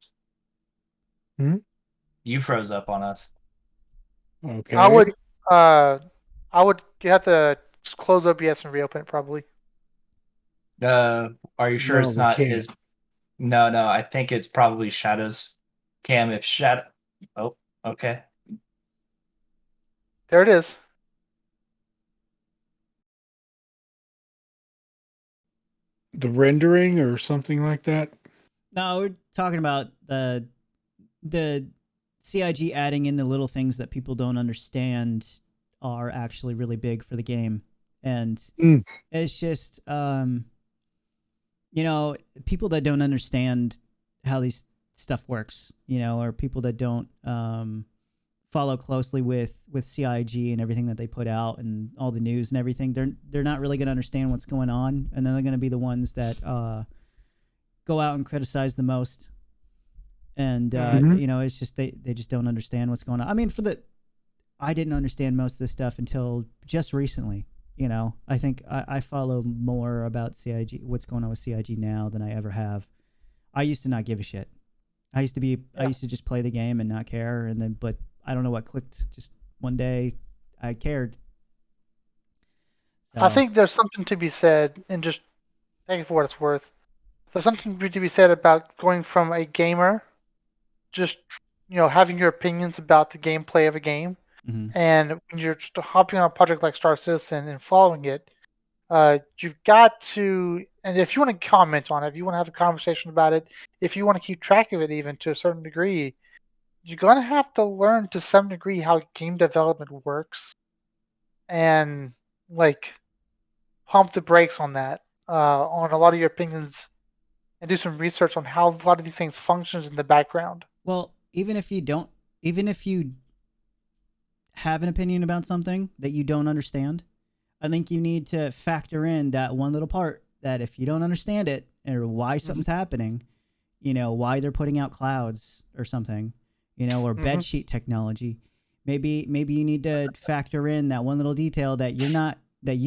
You froze up on us. Okay. I would have to close OBS and reopen it probably. Are you sure it's not his? No, I think it's probably Shadow's cam. If Shadow, okay. There it is. The rendering or something like that? No, we're talking about the CIG adding in the little things that people don't understand are actually really big for the game. And it's just, you know, people that don't understand how these stuff works, you know, or people that don't follow closely with CIG and everything that they put out and all the news and everything, they're not really going to understand what's going on, and then they're going to be the ones that go out and criticize the most. And you know, it's just they just don't understand what's going on. I mean, I didn't understand most of this stuff until just recently. You know, I think I follow more about CIG, what's going on with CIG now than I ever have. I used to not give a shit. I used to just play the game and not care, but I don't know what clicked. Just one day, I cared. So, I think there's something to be said, and just take it for what it's worth. There's something to be said about going from a gamer, just having your opinions about the gameplay of a game, mhm. and when you're just hopping on a project like Star Citizen and following it, you've got to, and if you want to comment on it, if you want to have a conversation about it, if you want to keep track of it even to a certain degree, you're going to have to learn to some degree how game development works and like pump the brakes on that, on a lot of your opinions, and do some research on how a lot of these things functions in the background. Well, even if you have an opinion about something that you don't understand, I think you need to factor in that one little part that if you don't understand it or why something's happening, why they're putting out clouds or something, or bedsheet technology, maybe you need to factor in that one little detail that you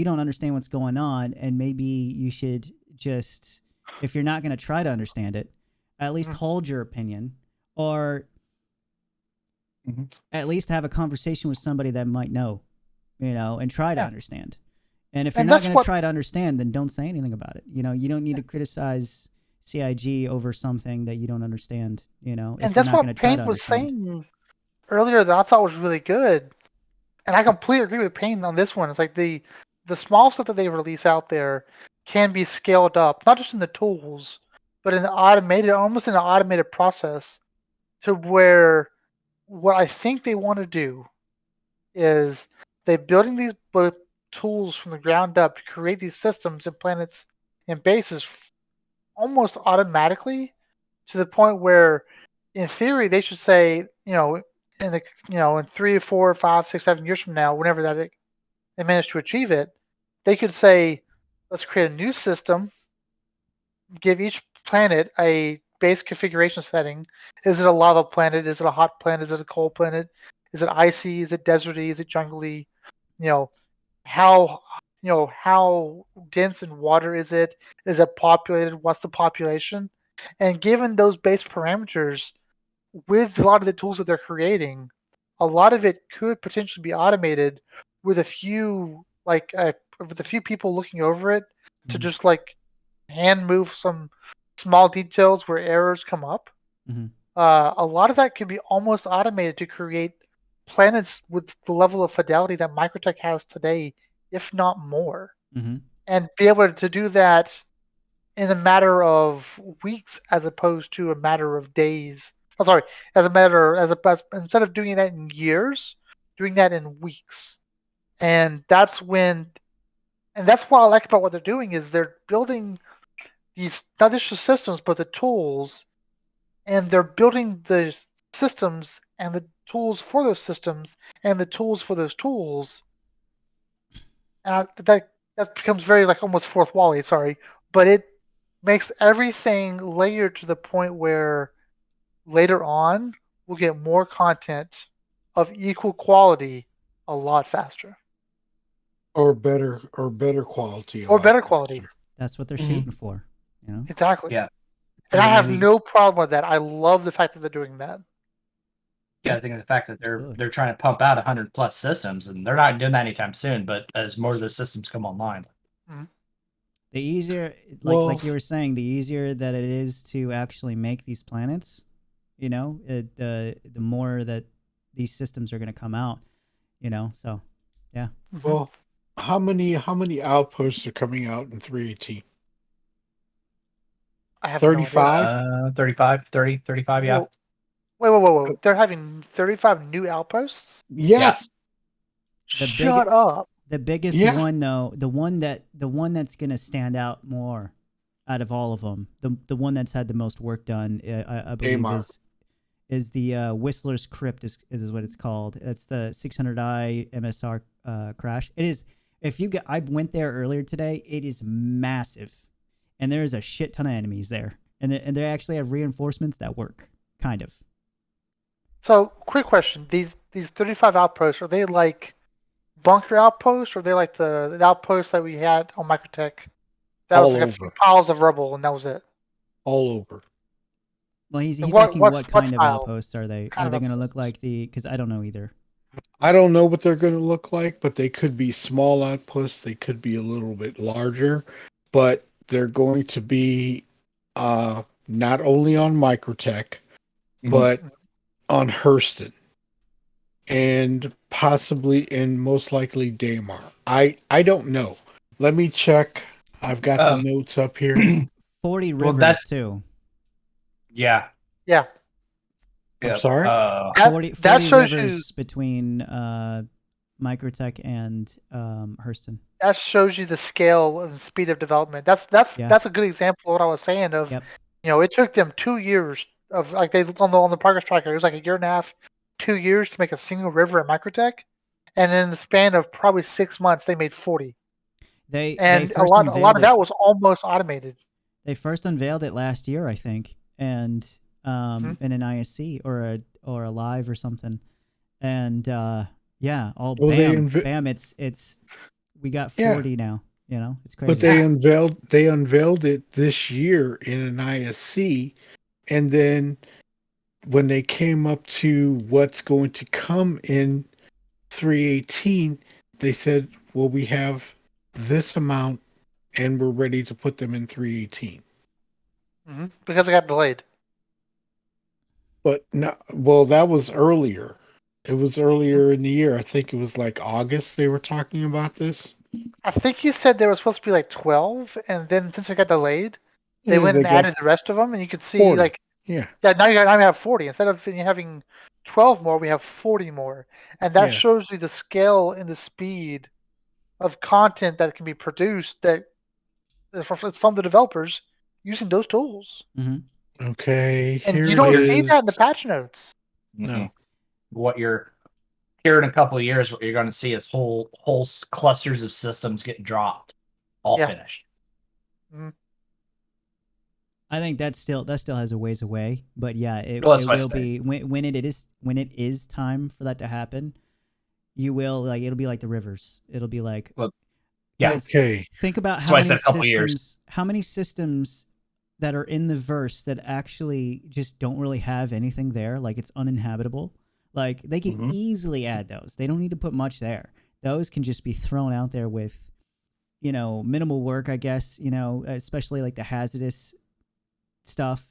don't understand what's going on, and maybe you should just, if you're not going to try to understand it, at least hold your opinion, or at least have a conversation with somebody that might know, and try to understand. And if you're not going to try to understand, then don't say anything about it. You don't need to criticize CIG over something that you don't understand, And that's what Payne was saying earlier that I thought was really good. And I completely agree with Payne on this one. It's like the small stuff that they release out there can be scaled up, not just in the tools, but in the almost in an automated process, to where what I think they want to do is they're building these tools from the ground up to create these systems and planets and bases almost automatically, to the point where, in theory, they should say, in 3 or 4 or 5, 6, 7 years from now, whenever they manage to achieve it, they could say, let's create a new system, give each planet a base configuration setting. Is it a lava planet? Is it a hot planet? Is it a cold planet? Is it icy? Is it deserty? Is it jungly? How how dense in water is it? Is it populated? What's the population? And given those base parameters, with a lot of the tools that they're creating, a lot of it could potentially be automated with a few people looking over it to just hand move some small details where errors come up. A lot of that could be almost automated to create planets with the level of fidelity that Microtech has today, if not more, and be able to do that in a matter of weeks as opposed to a matter of days. Oh, sorry, instead of doing that in years, doing that in weeks. And that's what I like about what they're doing is they're building these not just the systems but the tools, and they're building the systems and the tools for those systems and the tools for those tools. And that becomes very almost fourth wall-y, sorry, but it makes everything layered to the point where later on we'll get more content of equal quality a lot faster. Or better quality. Or better quality. That's what they're shooting for, Exactly. Yeah. And I have no problem with that. I love the fact that they're doing that. Yeah, I think the fact that they're trying to pump out 100+ systems, and they're not doing that anytime soon, but as more of those systems come online. The easier, like you were saying, the easier that it is to actually make these planets, the more that these systems are going to come out, so yeah. Well, how many outposts are coming out in 318? I have 35? 35, yeah. Whoa. They're having 35 new outposts? Yes. Yeah. Shut up. The biggest one, though, the one that's going to stand out more out of all of them, the one that's had the most work done, I believe, is the Whistler's Crypt is what it's called. It's the 600i MSR crash. It is. I went there earlier today. It is massive, and there is a shit ton of enemies there, and they actually have reinforcements that work, kind of. So, quick question: these 35 outposts, are they bunker outposts, or are they like the outposts that we had on Microtech? That was All like a few over. piles of rubble, and that was it. All over. Well, he's And asking what what kind of style? outposts are they? Kind Are of they going to look outposts? like the? Because I don't know either. I don't know what they're going to look like, but they could be small outposts. They could be a little bit larger, but they're going to be not only on Microtech, but on Hurston and possibly and most likely Daymar. I don't know. Let me check. I've got the Um, notes up here. 40 Well, rivers that's- too. Yeah. Yeah, I'm Yeah. sorry? that 40 that shows rivers you between Microtech and Hurston. that shows you the scale and speed of development. That's Yeah. that's a good example of what I was saying of. Yep. It took them 2 years of like they on the progress tracker. It was like a year and a half, 2 years to make a single river at Microtech, and in the span of probably 6 months, they made 40. They And a first lot unveiled of it. that was almost automated. They first unveiled it last year, I think, and Mhm. in an ISC or a live or something, and yeah, all Well, bam, it's we got Yeah. 40 now. It's crazy. But they unveiled it this year in an ISC, and then when they came up to what's going to come in 318, they said, "Well, we have this amount, and we're ready to put them in 318." Because it got delayed. But no, well, that was earlier. It was earlier in the year. I think it was like August they were talking about this. I think you said there was supposed to be like 12, and then since it got delayed, they Yeah, went they and got added the rest of them, and you could see 40. like Yeah, yeah, now you have 40 instead of having 12 more, we have 40 more, and that yeah. shows you the scale and the speed of content that can be produced that is from the developers using those tools. Mm-hmm. Okay, And you here it don't see is. that in the patch notes. No. What you're here in a couple of years, what you're going to see is whole clusters of systems get dropped, all Yeah. finished. I think that still has a ways away, but yeah, it Well, that's what I will said. be when it is time for that to happen. You will it'll be like the rivers. It'll be like Well, yeah. guys, Okay. think about That's how why I many said a couple systems years. how many systems that are in the verse that actually just don't really have anything there, like it's uninhabitable. Like they can Mhm. easily add those. They don't need to put much there. Those can just be thrown out there with minimal work, I guess, especially like the hazardous stuff,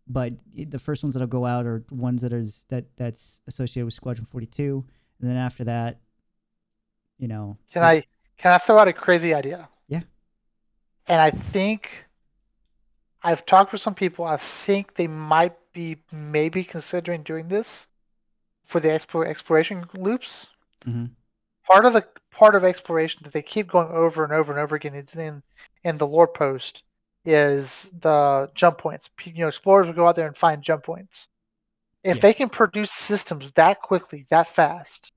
but the first ones that'll go out are ones that's associated with Squadron 42, and then after that, Can I throw out a crazy idea? Yeah. And I think I've talked with some people. I think they might be maybe considering doing this for the exploration loops. Mm-hmm. Part of exploration that they keep going over and over and over again in the lore post is the jump points. Explorers will go out there and find jump points. If they can produce systems that quickly, that fast,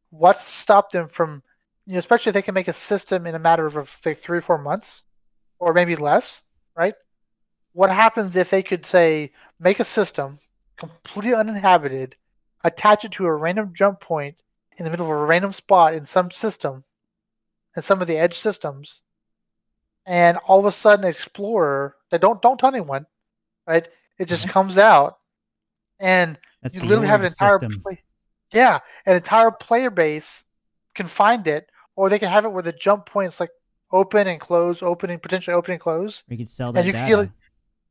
what's stopped them from, especially if they can make a system in a matter of like 3 or 4 months, or maybe less, right? What happens if they could say make a system completely uninhabited, attach it to a random jump point in the middle of a random spot in some system, in some of the edge systems, and all of a sudden explorer that don't tell anyone, right? It just comes out, and That's you the literally have org an entire system. an entire player base can find it, or they can have it where the jump points like open and close, opening, potentially open and close, We could sell and that you can data.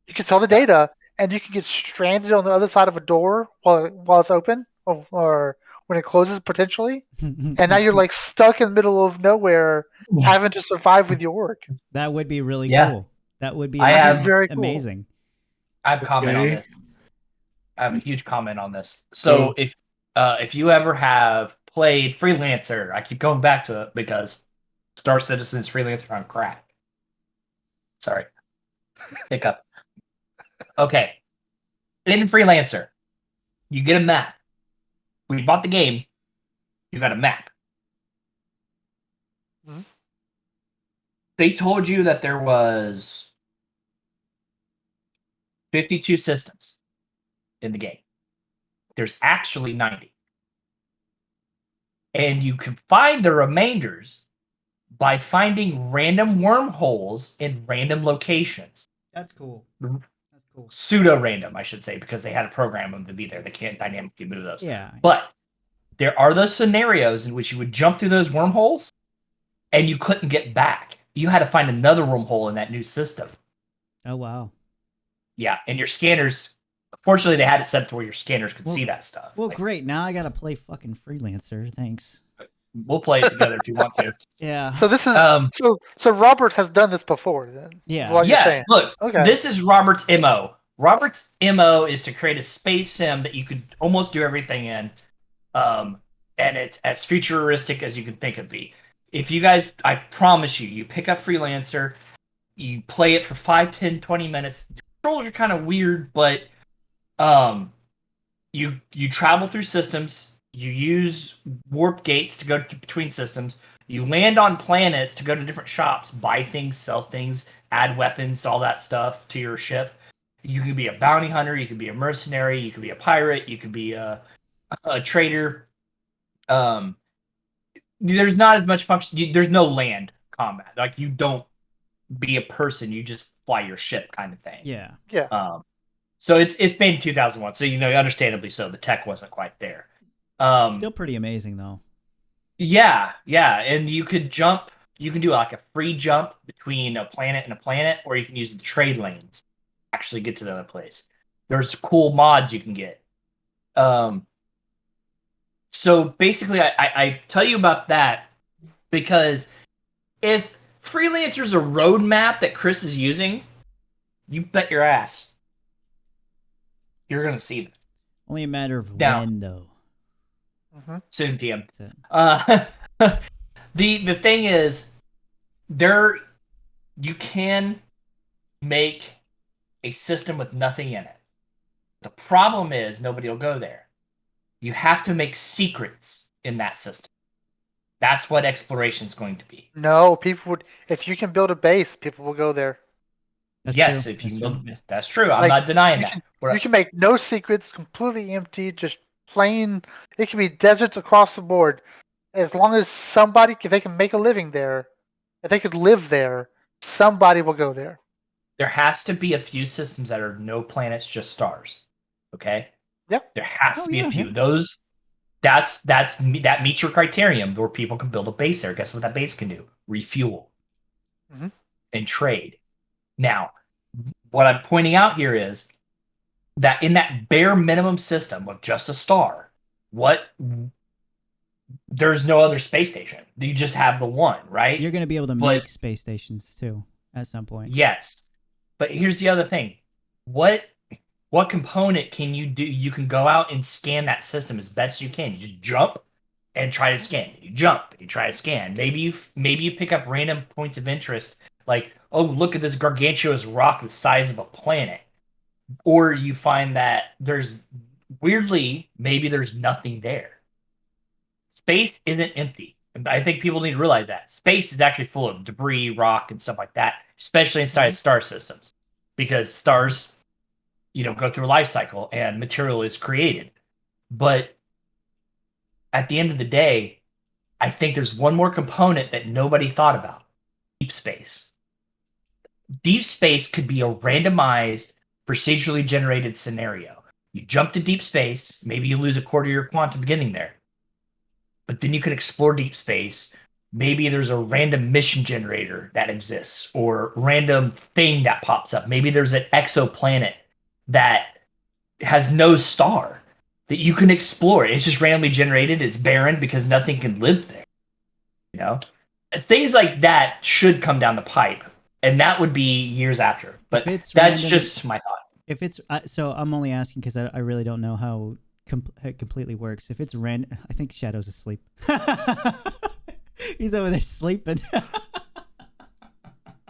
you can sell the data, and you can get stranded on the other side of a door while it's open, or when it closes potentially, and now you're like stuck in the middle of nowhere, having to survive with your org. That would be really Yeah. cool. That would be That'd be very cool. amazing. I have a comment on Okay. this. I have a huge comment on this. So if you ever have played Freelancer, I keep going back to it because Star Citizen's Freelancer on crack. Sorry. Hiccup. Okay. In Freelancer, you get a map. When you bought the game, you got a map. Mhm. They told you that there was 52 systems in the game. There's actually 90. And you can find the remainders by finding random wormholes in random locations. That's cool. Mhm. That's cool. Pseudo-random, I should say, because they had to program them to be there. They can't dynamically move those. Yeah. But there are those scenarios in which you would jump through those wormholes and you couldn't get back. You had to find another wormhole in that new system. Oh wow. Yeah, and your scanners, fortunately, they had it set to where your scanners could Well- see that stuff. Well, Like, great. Now I gotta play fucking Freelancer. Thanks. we'll play it together if you want to. Yeah. So this is Um, so Robert has done this before. Then is Yeah. what you're Yeah, saying. look, Okay. this is Robert's MO. Robert's MO is to create a space sim that you could almost do everything in. And it's as futuristic as you can think of it. If you guys, I promise you, you pick up Freelancer, you play it for 5, 10, 20 minutes. The controls are kind of weird, but you travel through systems, you use warp gates to go between systems, you land on planets to go to different shops, buy things, sell things, add weapons, all that stuff to your ship. You can be a bounty hunter, you can be a mercenary, you can be a pirate, you can be a trader. There's not as much function. There's no land combat. Like, you don't be a person, you just fly your ship, kind of thing. Yeah. So it's made in 2001. So understandably so, the tech wasn't quite there. Still pretty amazing though. Yeah, and you could jump. You can do like a free jump between a planet and a planet, or you can use the trade lanes to actually get to the other place. There's cool mods you can get. So basically, I tell you about that because if Freelancer's a roadmap that Chris is using, you bet your ass you're gonna see them Only a matter of Now- when though. soon, TM. That's it. The thing is, you can make a system with nothing in it. The problem is nobody will go there. You have to make secrets in that system. That's what exploration is going to be. No, people would. If you can build a base, people will go there. That's yes, true. if you That's can, true. that's true. I'm Like, not denying you that. You can make no secrets, completely empty, just plain. It can be deserts across the board. As long as somebody, if they can make a living there, if they could live there, somebody will go there. There has to be a few systems that are no planets, just stars. Okay. Yep. There has Oh, to be yeah, a few. yeah. That meets your criterion where people can build a base there. Guess what that base can do? Refuel Mhm. and trade. Now, what I'm pointing out here is that in that bare minimum system of just a star, there's no other space station. You just have the one, right? You're gonna be able to But- make space stations too at some point. Yes. But here's the other thing. What component can you do? You can go out and scan that system as best you can. You just jump and try to scan. You jump and you try to scan. Maybe you pick up random points of interest, like, oh, look at this gargantuous rock the size of a planet. Or you find that maybe there's nothing there. Space isn't empty. And I think people need to realize that. Space is actually full of debris, rock, and stuff like that, especially inside star systems. Because stars, go through a life cycle and material is created. But at the end of the day, I think there's one more component that nobody thought about. Deep space. Deep space could be a randomized, procedurally generated scenario. You jump to deep space, maybe you lose a quarter of your quantum getting there. But then you can explore deep space. Maybe there's a random mission generator that exists, or random thing that pops up. Maybe there's an exoplanet that has no star that you can explore. It's just randomly generated. It's barren because nothing can live there. Things like that should come down the pipe, and that would be years after. But If it's that's random- just my thought. If it's so, I'm only asking because I really don't know how it completely works. If it's random, I think Shadow's asleep. He's over there sleeping.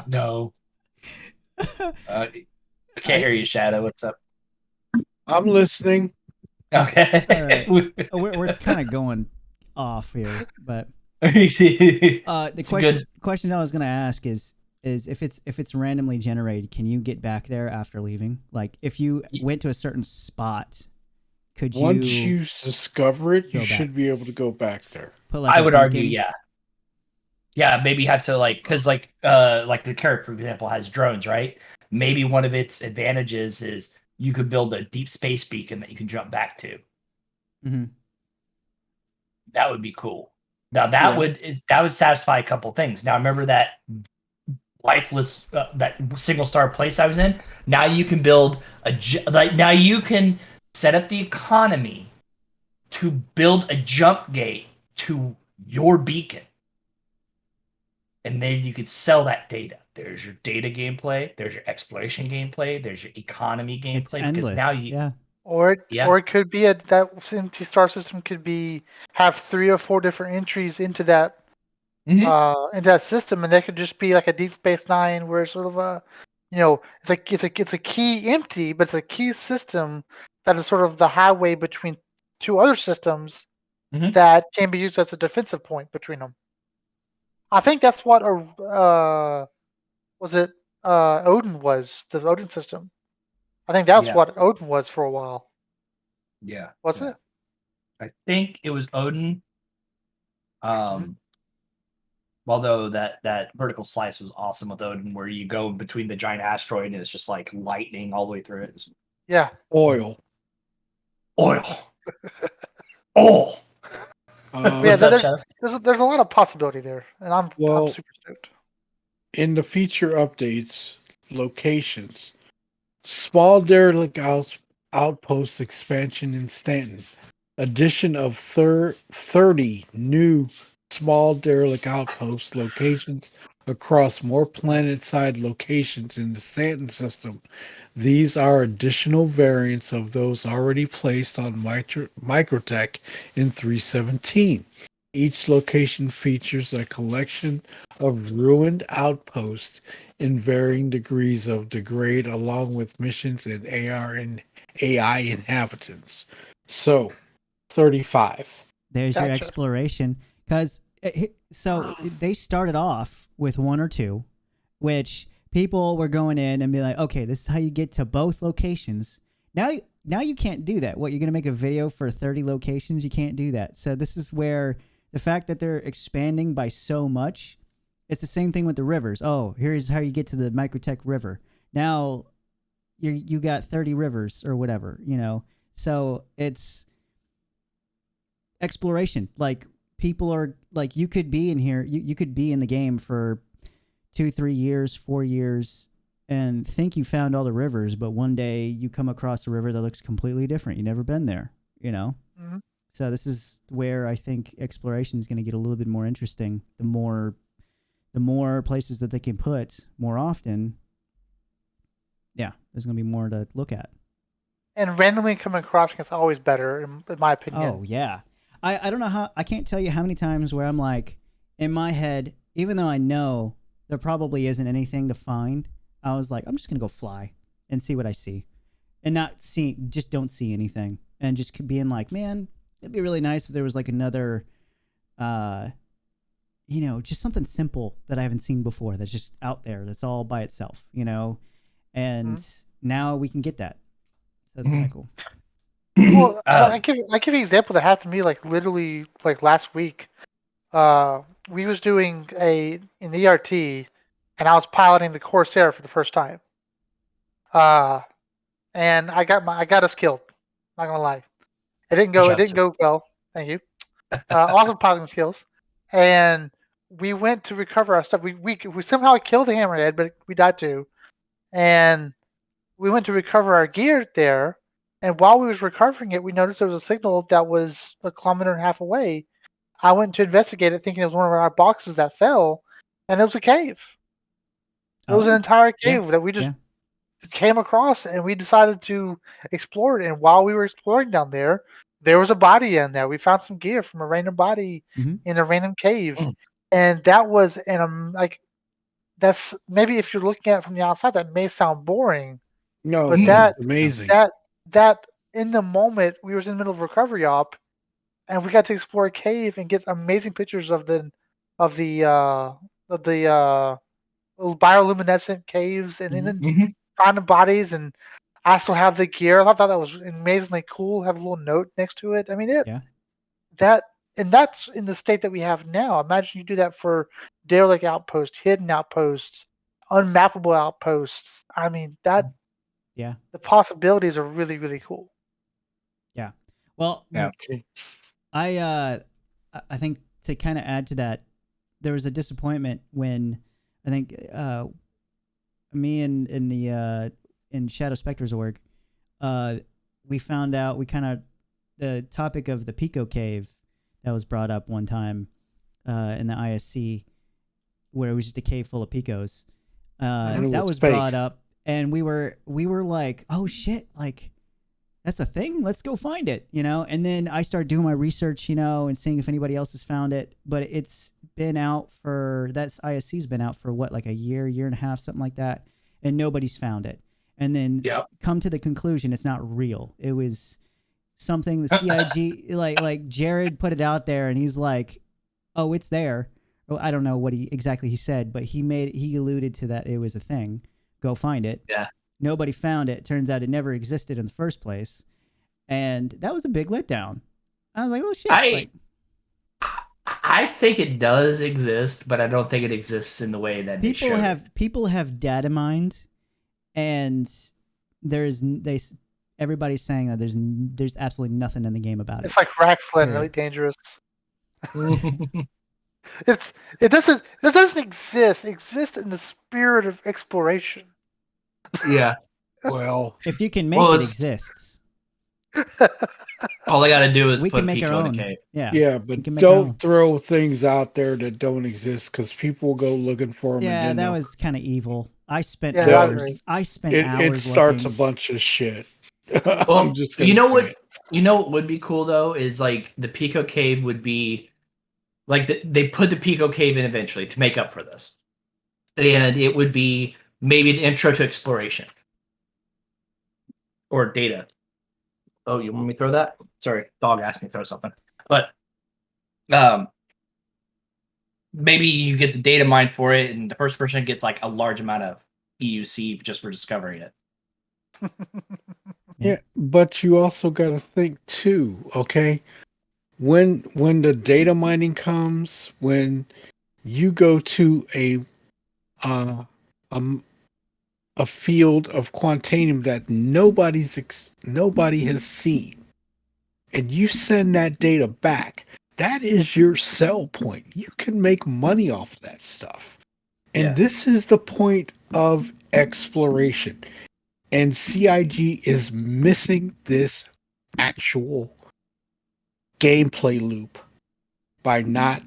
No. I can't hear you, Shadow. What's up? I'm listening. Okay. We're kind of going off here, but the the question I was gonna ask is if it's randomly generated, can you get back there after leaving? Like, if you went to a certain spot, could you? Once you discover it, you go back? should be able to go back there. Put like I a would argue, beacon. yeah. Yeah, maybe you have to because like the character, for example, has drones, right? Maybe one of its advantages is you could build a deep space beacon that you can jump back to. Hmm. That would be cool. Now Yeah. that would satisfy a couple things. Now remember that lifeless that single star place I was in. Now you can build now you can set up the economy to build a jump gate to your beacon. And then you could sell that data. There's your data gameplay, there's your exploration gameplay, there's your economy It's gameplay, because now endless. you Yeah. Or yeah. it could be that Infinity Star System could have 3 or 4 different entries into that system, and they could just be like a Deep Space Nine, where it's sort of a, it's a key empty, but it's a key system that is sort of the highway between 2 other systems Mhm. that can be used as a defensive point between them. I think that's what was it Odin was, the Odin system. I think that's Yeah. what Odin was for a while, Yeah. wasn't it? I think it was Odin. Mhm. Although that vertical slice was awesome with Odin, where you go between the giant asteroid and it's just like lightning all the way through it. Yeah. Oil. Oil. Oh. Yeah, What's up, Chef? there's a lot of possibility there, and I'm Well, super stoked. in the feature updates, locations, small derelict outpost expansion in Stanton, addition of 30 new small derelict outpost locations across more planet-side locations in the Stanton system. These are additional variants of those already placed on Microtech in 317. Each location features a collection of ruined outposts in varying degrees of degrade, along with missions and AR and AI inhabitants. So, 35. There's your Gotcha. exploration. Because they started off with 1 or 2, which people were going in and be like, okay, this is how you get to both locations. Now you can't do that. What, you're going to make a video for 30 locations? You can't do that. So this is where the fact that they're expanding by so much, it's the same thing with the rivers. Oh, here's how you get to the Microtech River. Now you got 30 rivers or whatever, So it's exploration. Like, people are like, you could be in here, you could be in the game for 2-3 years, 4 years, and think you found all the rivers, but one day you come across a river that looks completely different. You've never been there, Mm-hmm. So this is where I think exploration is going to get a little bit more interesting. The more places that they can put more often, yeah, there's going to be more to look at. And randomly coming across is always better, in my opinion. Oh yeah, I don't know how, I can't tell you how many times where I'm like, in my head, even though I know there probably isn't anything to find, I was like, I'm just gonna go fly and see what I see, and just don't see anything, and just being like, man, it'd be really nice if there was like another, just something simple that I haven't seen before that's just out there, that's all by itself, and now we can get that. So that's kind of cool. Well, I give you an example that happened to me like literally like last week. We was doing in the ERT, and I was piloting the Corsair for the first time. And I got us killed. Not gonna lie, it didn't go well. Thank you. Awesome piloting skills, and we went to recover our stuff. We somehow killed the hammerhead, but we died too. And we went to recover our gear there, and while we was recovering it, we noticed there was a signal that was a kilometer and a half away. I went to investigate it, thinking it was one of our boxes that fell, and it was a cave. It was an entire cave that we just came across, and we decided to explore it. And while we were exploring down there, there was a body in there. We found some gear from a random body in a random cave, and that was that's maybe, if you're looking at it from the outside, that may sound boring. No, But it's amazing. that in the moment, we was in the middle of recovery op, and we got to explore a cave and get amazing pictures of the little bioluminescent caves, and then finding bodies. And I still have the gear. I thought that was amazingly cool. Have a little note next to it. I mean, that and that's in the state that we have now. Imagine you do that for derelict outposts, hidden outposts, unmappable outposts. I mean, that Yeah. the possibilities are really, really cool. Yeah. Well, Yeah. Okay. I think to kind of add to that, there was a disappointment when I think me and in the in Shadow Spectre's org, we found out the topic of the Pico Cave that was brought up one time in the ISC, where it was just a cave full of Picos. And it That was was fake. brought up, and we were like, oh shit, like that's a thing. Let's go find it, you know. And then I started doing my research, you know, and seeing if anybody else has found it. But it's been out for ISC's been out for what, like a year and a half, something like that, and nobody's found it. And then come to the conclusion it's not real. It was something the CIG like Jared put it out there, and he's like, "Oh, it's there." Well, I don't know what exactly he said, but he alluded to that it was a thing. Go find it. Yeah. Nobody found it. Turns out it never existed in the first place, and that was a big letdown. I was like, "Oh shit!" I think it does exist, but I don't think it exists in the way that people have data mined, and everybody's saying that there's absolutely nothing in the game about It's like Raxland, really dangerous. It doesn't exist. It exists in the spirit of exploration. Yeah. Well, if you can make it exists. All I got to do is we put can make Pico our in own. a cave. Yeah, but don't throw things out there that don't exist, because people will go looking for them. Yeah, and that was kind of evil. I spent I hours. It starts a bunch of shit. Well, I'm just gonna you know say what? You know what would be cool though is like the Pico Cave would be like they put the Pico Cave in eventually to make up for this, and it would be maybe an intro to exploration or data. Oh, you want me to throw that? Sorry, dog asked me to throw something, but maybe you get the data mine for it, and the first person gets like a large amount of EUC just for discovering it. Yeah, but you also got to think too, okay? When the data mining comes, when you go to a field of quantanium that nobody has seen, and you send that data back, that is your sell point. You can make money off that stuff. And this is the point of exploration. And CIG is missing this actual gameplay loop by not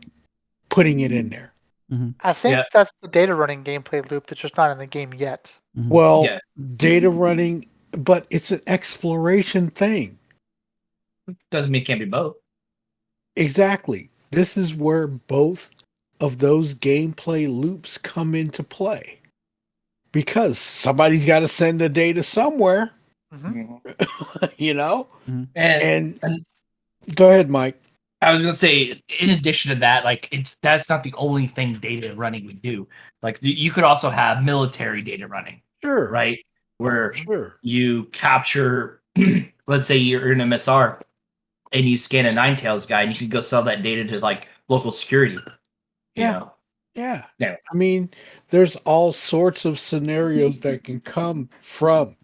putting it in there. Mm-hmm. I think that's the data running gameplay loop that's just not in the game yet. Mm-hmm. Well, data running, but it's an exploration thing. Doesn't mean it can't be both. Exactly. This is where both of those gameplay loops come into play. Because somebody's got to send the data somewhere. Mm-hmm. You know? Mm-hmm. And go ahead, Mike. I was gonna say, in addition to that, like that's not the only thing data running would do. Like you could also have military data running, sure, right? Where you capture, let's say you're in MSR, and you scan a Ninetales guy, and you could go sell that data to like local security. You know? Yeah. Yeah. I mean, there's all sorts of scenarios that can come from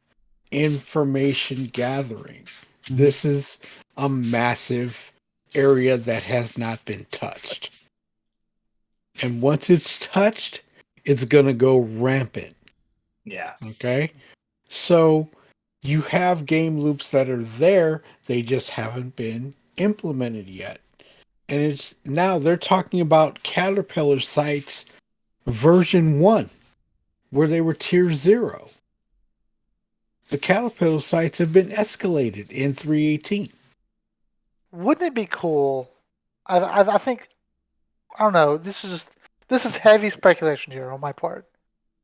information gathering. Mm-hmm. This is a massive area that has not been touched. And once it's touched, it's going to go rampant. Yeah. Okay? So you have game loops that are there, they just haven't been implemented yet. And it's now they're talking about Caterpillar sites version 1, where they were tier 0. The Caterpillar sites have been escalated in 3.18. Wouldn't it be cool? I think, I don't know. This is heavy speculation here on my part.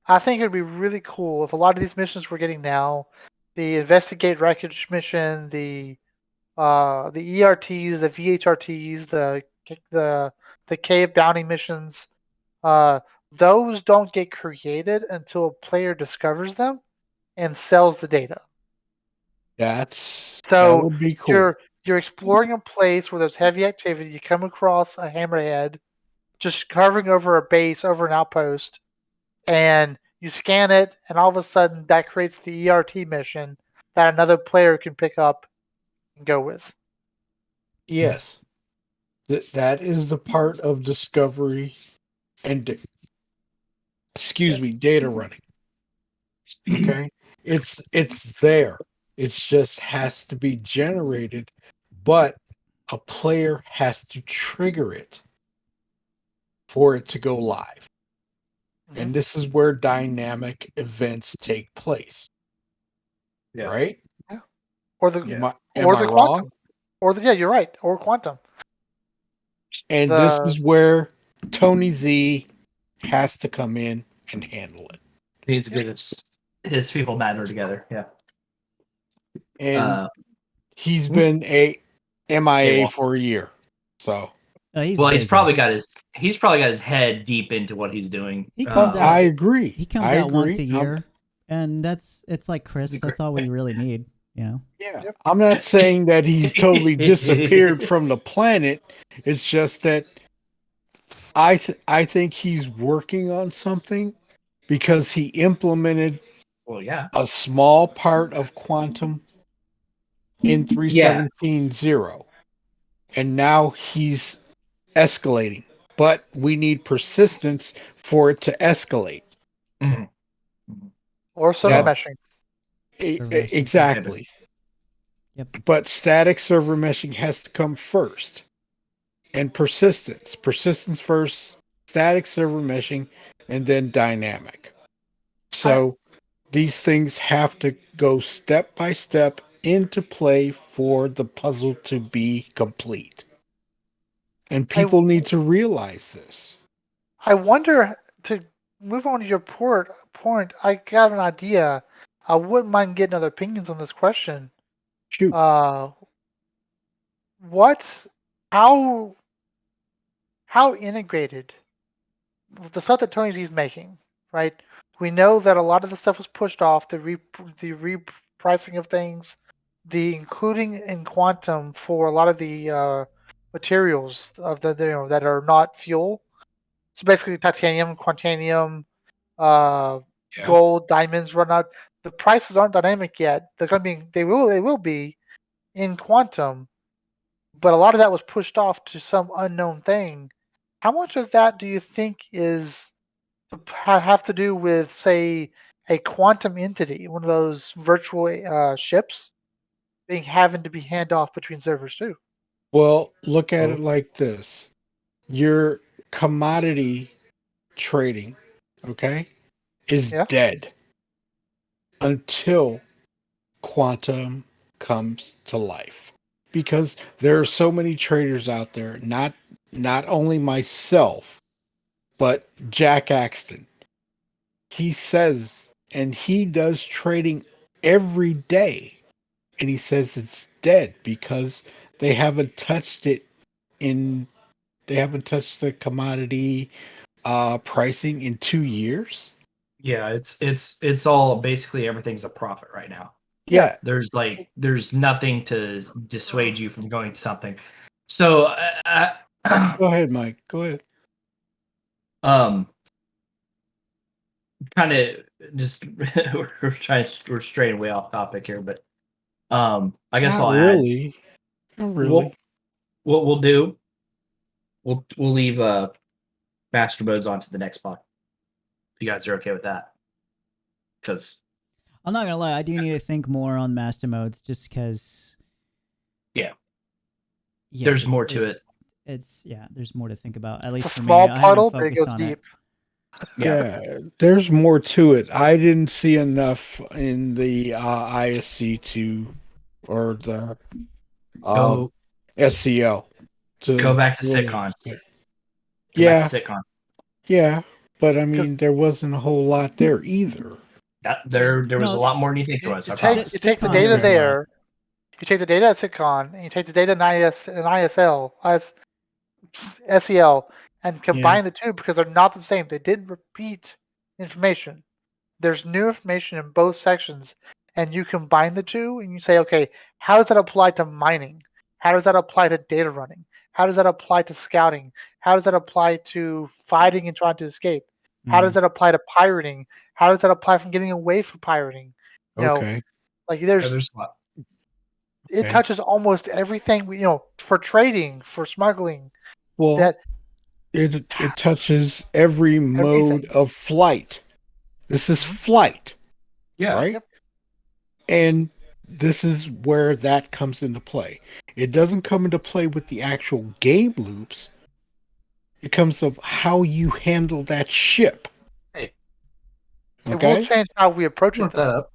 I think it'd be really cool if a lot of these missions we're getting now, the investigate wreckage mission, the ERTs, the VHRTs, the cave bounty missions, those don't get created until a player discovers them and sells the data. That would be cool. You're exploring a place where there's heavy activity. You come across a hammerhead just carving over a base, over an outpost, and you scan it, and all of a sudden that creates the ERT mission that another player can pick up and go with. Yes. That is the part of discovery and data running. Okay? It's there. It just has to be generated, but a player has to trigger it for it to go live. And this is where dynamic events take place. Yeah. Right? Yeah. Or the Yeah. Am or I the wrong? quantum. Or the you're right. Or quantum. And this is where Tony Z has to come in and handle it. He needs to get his people matter together. Yeah. And he's been a MIA for a year. So He's well, busy. he's probably got his head deep into what he's doing. He comes I out. agree. He comes out once a year, and it's like Chris. That's all we really need, you know. Yeah, I'm not saying that he's totally disappeared from the planet. It's just that I think he's working on something because he implemented a small part of quantum in 3.17.0, and now he's escalating. But we need persistence for it to escalate. Mm-hmm. Or server meshing. Exactly. Yep. But static server meshing has to come first. And persistence. Persistence first, static server meshing, and then dynamic. So these things have to go step by step into play for the puzzle to be complete. And people need to realize this. I wonder, to move on to your point, I got an idea. I wouldn't mind getting other opinions on this question. Shoot. How integrated the stuff that Tony Z's making, right? We know that a lot of the stuff was pushed off, the repricing of things, the including in quantum for a lot of the materials of that are not fuel. So basically, titanium, quantanium, gold, diamonds run out. The prices aren't dynamic yet. They're gonna be. They will be in quantum, but a lot of that was pushed off to some unknown thing. How much of that do you think is have to do with, say, a quantum entity, one of those virtual ships, having to be hand off between servers too? Well, look at it like this. Your commodity trading, okay, is dead until quantum comes to life. Because there are so many traders out there, not only myself, but Jack Axton. He says, and he does trading every day, and he says it's dead because they haven't touched it they haven't touched the commodity pricing in 2 years. Yeah, it's all basically everything's a profit right now. Yeah. There's nothing to dissuade you from going to something. So go ahead, Mike. Go ahead. Kind of just we're straying way off topic here, but I guess Not I'll really. add. Not really. What we'll do, we'll leave master modes onto the next pod. If you guys are okay with that, because I'm not gonna lie, I do need to think more on master modes, just because. Yeah, there's more to it. There's more to think about. At least it's a for small me, I puddle, haven't but it focused goes on deep. Yeah, there's more to it. I didn't see enough in the ISC2 or the SCL. Go back to SitCon. Yeah, SitCon. Yeah, but I mean, there wasn't a whole lot there either. There was a lot more than you think there was. You take the data there. You take the data at SitCon, and you take the data in ISL, SEL, and combine the two because they're not the same. They didn't repeat information. There's new information in both sections, and you combine the two, and you say, okay, how does that apply to mining? How does that apply to data running? How does that apply to scouting? How does that apply to fighting and trying to escape? How does that apply to pirating? How does that apply from getting away from pirating? You know, Okay. like Yeah, there's a lot. it Okay. touches almost everything. For trading, for smuggling, Well, that it touches every mode everything. of flight. This is Mhm. flight, Yeah. right? Yep. And this is where that comes into play. It doesn't come into play with the actual game loops. It comes of how you handle that ship. Hey, It will Okay? change how we approach it, look that though. up.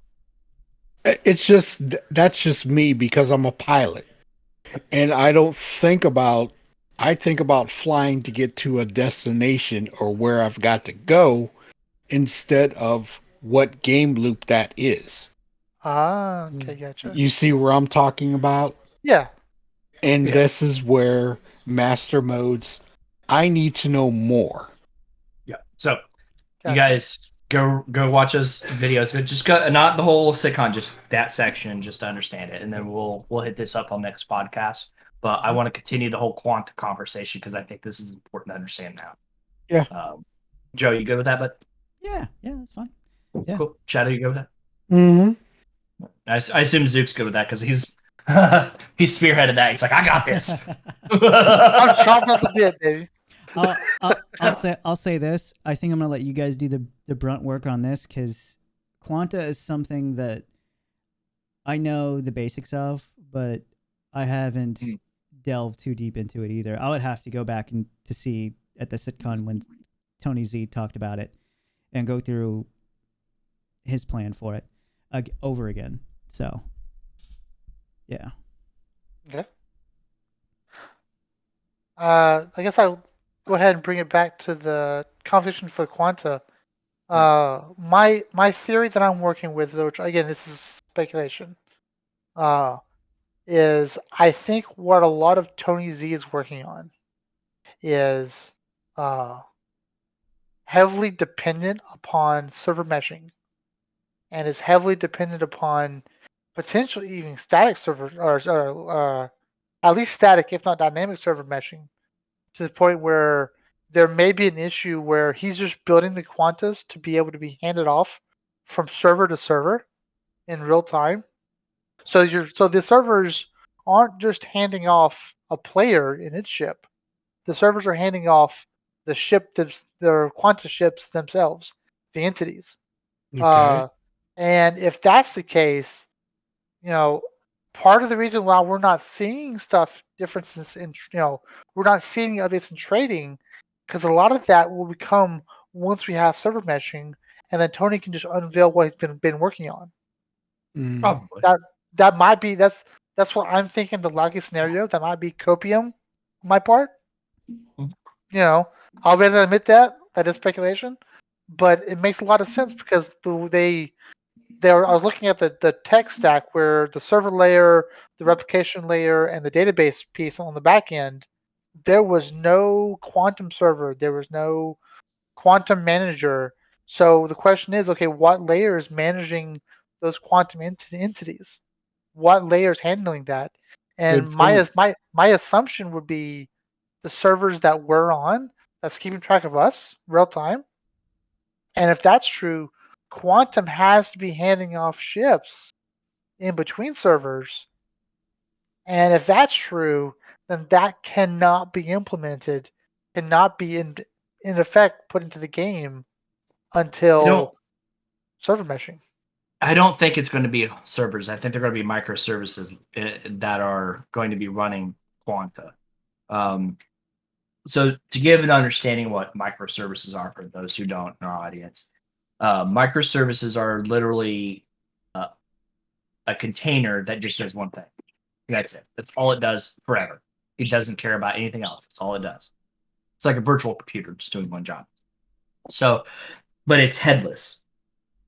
It's just that's just me because I'm a pilot. And I think about flying to get to a destination or where I've got to go instead of what game loop that is. Ah, okay, gotcha. You see where I'm talking about? Yeah. And Yeah. this is where master modes, I need to know more. Yeah. So you Gotcha. guys go watch those videos, but just go not the whole sitcom, just that section, just to understand it, and then we'll hit this up on next podcast. But I want to continue the whole quanta conversation because I think this is important to understand now. Yeah. Joe, you good with that? But Yeah, that's fine. Yeah. cool. Shadow, you good with that? Mm-hmm. I assume Zuke's good with that because he's he's spearheaded that. He's like, I got this. I'm chomping at the bit, baby. I'll say this. I think I'm gonna let you guys do the brunt work on this because Quanta is something that I know the basics of, but I haven't delved too deep into it either. I would have to go back and to see at the sitcom when Tony Z talked about it and go through his plan for it over again. So, yeah. Okay. I guess I'll go ahead and bring it back to the competition for Quanta. My theory that I'm working with, though, which again this is speculation, is I think what a lot of Tony Z is working on is heavily dependent upon server meshing and is heavily dependent upon potentially even static server or at least static, if not dynamic server meshing, to the point where there may be an issue where he's just building the quantas to be able to be handed off from server to server in real time. So the servers aren't just handing off a player in its ship. The servers are handing off the ship, their quanta ships themselves, the entities. Okay. And if that's the case, part of the reason why we're not seeing differences in, we're not seeing updates in trading, because a lot of that will become once we have server meshing, and then Tony can just unveil what he's been working on. Mm. Probably. That might be that's what I'm thinking. The likely scenario that might be copium, on my part. I'll be able to admit that is speculation, but it makes a lot of sense because I was looking at the tech stack where the server layer, the replication layer, and the database piece on the back end, there was no quantum server, there was no quantum manager. So the question is, okay, what layer is managing those quantum entities? What layer is handling that? And Good point. my assumption would be the servers that we're on that's keeping track of us real time. And if that's true, Quantum has to be handing off ships in between servers. And if that's true, then that cannot be implemented, cannot be in effect put into the game until server meshing. I don't think it's going to be servers. I think they're going to be microservices that are going to be running Quanta. So to give an understanding what microservices are for those who don't in our audience, microservices are literally a container that just does one thing. That's it. That's all it does forever. It doesn't care about anything else. That's all it does. It's like a virtual computer just doing one job. So, but it's headless.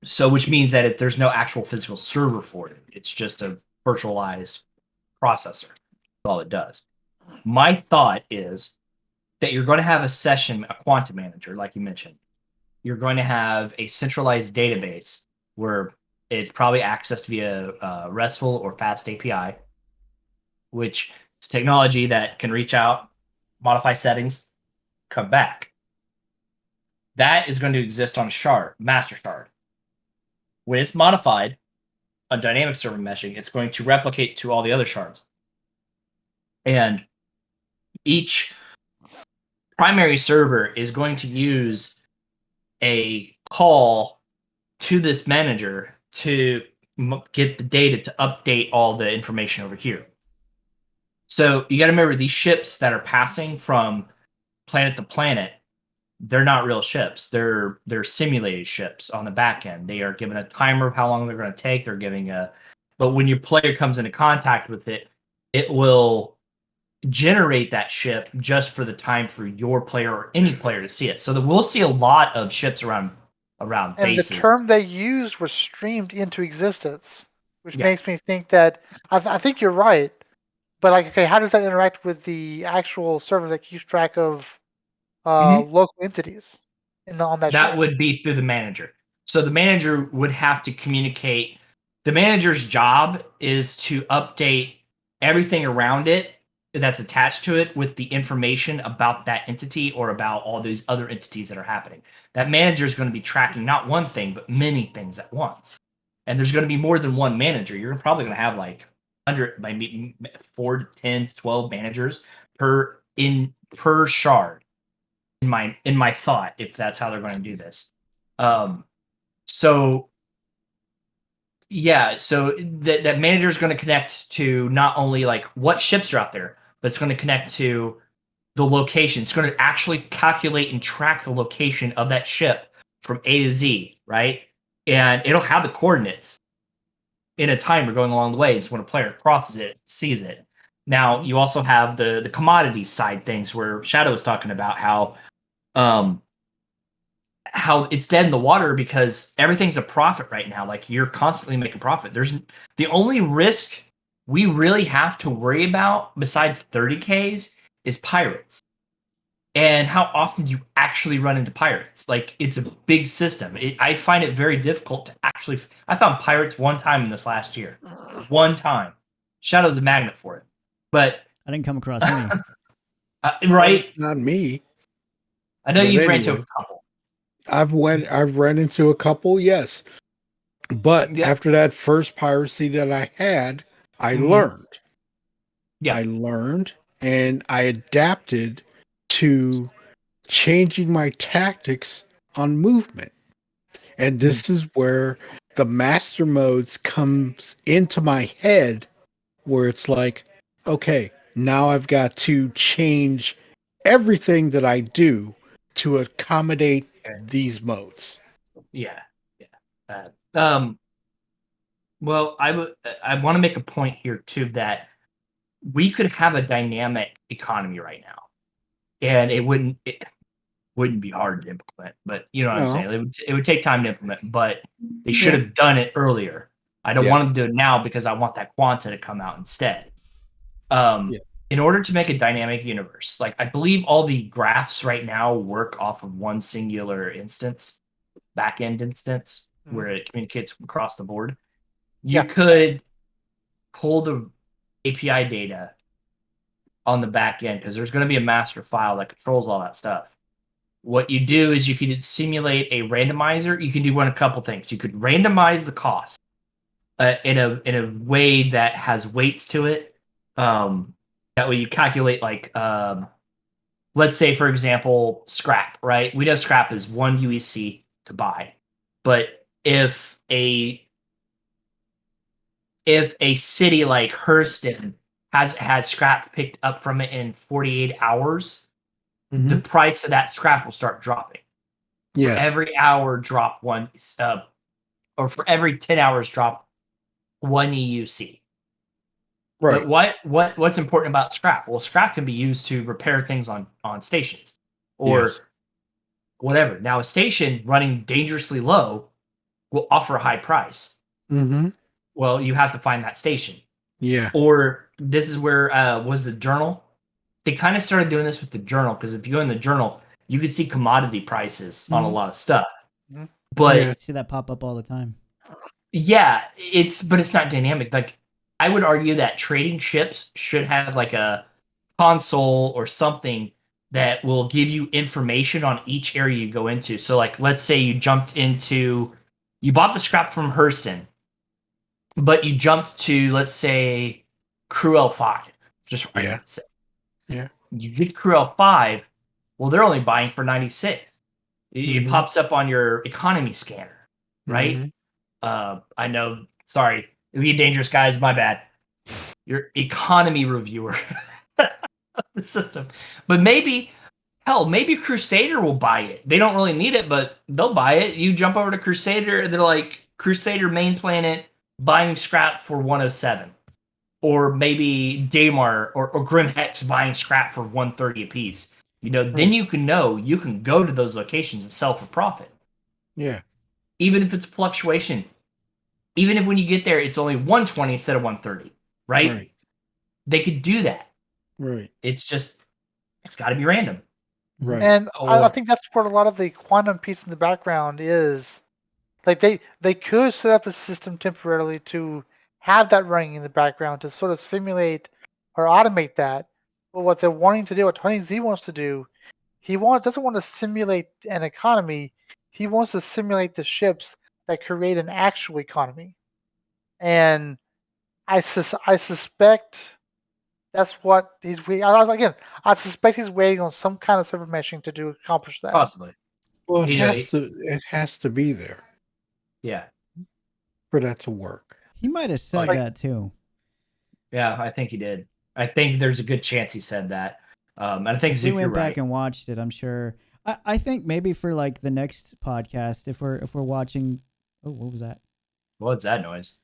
So, which means that there's no actual physical server for it. It's just a virtualized processor. That's all it does. My thought is that you're going to have a session, a quantum manager, like you mentioned. You're going to have a centralized database where it's probably accessed via RESTful or fast API, which It's technology that can reach out, modify settings, come back. That is going to exist on a shard, master shard. When it's modified on dynamic server meshing, it's going to replicate to all the other shards. And each primary server is going to use a call to this manager to get the data to update all the information over here. So you got to remember, these ships that are passing from planet to planet, they're not real ships. They're simulated ships on the back end. They are given a timer of how long they're going to take. They're giving but when your player comes into contact with it, it will generate that ship just for the time for your player or any player to see it. So that we'll see a lot of ships around And bases. the term they used was streamed into existence, which Yeah. makes me think that I think you're right. But like, okay, how does that interact with the actual server that keeps track of local entities on that That ship? would be through the manager. So the manager would have to communicate. The manager's job is to update everything around it that's attached to it with the information about that entity or about all these other entities that are happening. That manager is going to be tracking not one thing, but many things at once. And there's going to be more than one manager. You're probably going to have like 100, maybe 4 to 10, 12 managers per shard. In my thought, if that's how they're going to do this. So that manager is going to connect to not only like what ships are out there, but it's going to connect to the location. It's going to actually calculate and track the location of that ship from A to Z, right? And it'll have the coordinates in a timer going along the way. It's when a player crosses it, sees it. Now, you also have the commodities side things where Shadow was talking about how it's dead in the water because everything's a profit right now. Like, you're constantly making profit. There's the only risk we really have to worry about besides 30Ks is pirates. And how often do you actually run into pirates? Like, it's a big system. I find it very difficult to actually. I found pirates one time in this last year. One time. Shadow's a magnet for it. But I didn't come across any. right? It's not me. I know But you've ran into anyway. a couple. I've run into a couple, yes. But Yeah. after that first piracy that I had, I Mhm. learned. Yeah. I learned and I adapted to changing my tactics on movement. And this is where the master modes comes into my head where it's like, okay, now I've got to change everything that I do to accommodate these modes. Yeah. Well, I want to make a point here too that we could have a dynamic economy right now, and it wouldn't be hard to implement. But you know what I'm No. saying? It would take time to implement, but they should have done it earlier. I don't Yes. want them to do it now because I want that quanta to come out instead. Yeah. In order to make a dynamic universe, like, I believe all the graphs right now work off of one singular instance, backend instance, where it communicates across the board. You could pull the API data on the back end because there's going to be a master file that controls all that stuff. What you do is you could simulate a randomizer. You can do a couple things. You could randomize the cost in a way that has weights to it. That way you calculate, like, let's say, for example, scrap, right? We know scrap is 1 UEC to buy. But if a city like Hurston has scrap picked up from it in 48 hours, the price of that scrap will start dropping. Yes. For every hour, drop one, or for every 10 hours, drop 1 EUC. Right. But what's important about scrap? Well, scrap can be used to repair things on stations or whatever. Now, a station running dangerously low will offer a high price. Mm-hmm. Well, you have to find that station. Yeah. Or this is where was the journal. They kind of started doing this with the journal because if you go in the journal, you can see commodity prices on a lot of stuff. But I see that pop up all the time. yeah, it's not dynamic. Like, I would argue that trading ships should have like a console or something that will give you information on each area you go into. So, like, let's say you bought the scrap from Hurston, but you jumped to, let's say, Crew L5. Just right. Yeah. Yeah. You get Crew L5, well, they're only buying for 96. It pops up on your economy scanner, right? I know, sorry, Elite Dangerous guys, my bad. Your economy reviewer the system. But maybe Crusader will buy it. They don't really need it, but they'll buy it. You jump over to Crusader, they're like, Crusader main planet buying scrap for 107. Or maybe Daymar or Grim Hex buying scrap for 130 apiece. Then you can go to those locations and sell for profit. Yeah. Even if it's a fluctuation. Even if when you get there, it's only 120 instead of 130. Right? They could do that. Right. It's got to be random. Right. And I think that's where a lot of the quantum piece in the background is. Like they could set up a system temporarily to have that running in the background to sort of simulate or automate that. But what they're wanting to do, what Tony Z wants to do, doesn't want to simulate an economy. He wants to simulate the ships that create an actual economy. And I suspect that's what he's waiting. Again, I suspect he's waiting on some kind of server meshing to accomplish that. Possibly. Well, it has to be there. Yeah. For that to work. He might have said that too. Yeah, I think he did. I think there's a good chance he said that. I think we went back and watched it. I'm sure. I think maybe for like the next podcast, if we're watching. Oh, what was that? What's that noise?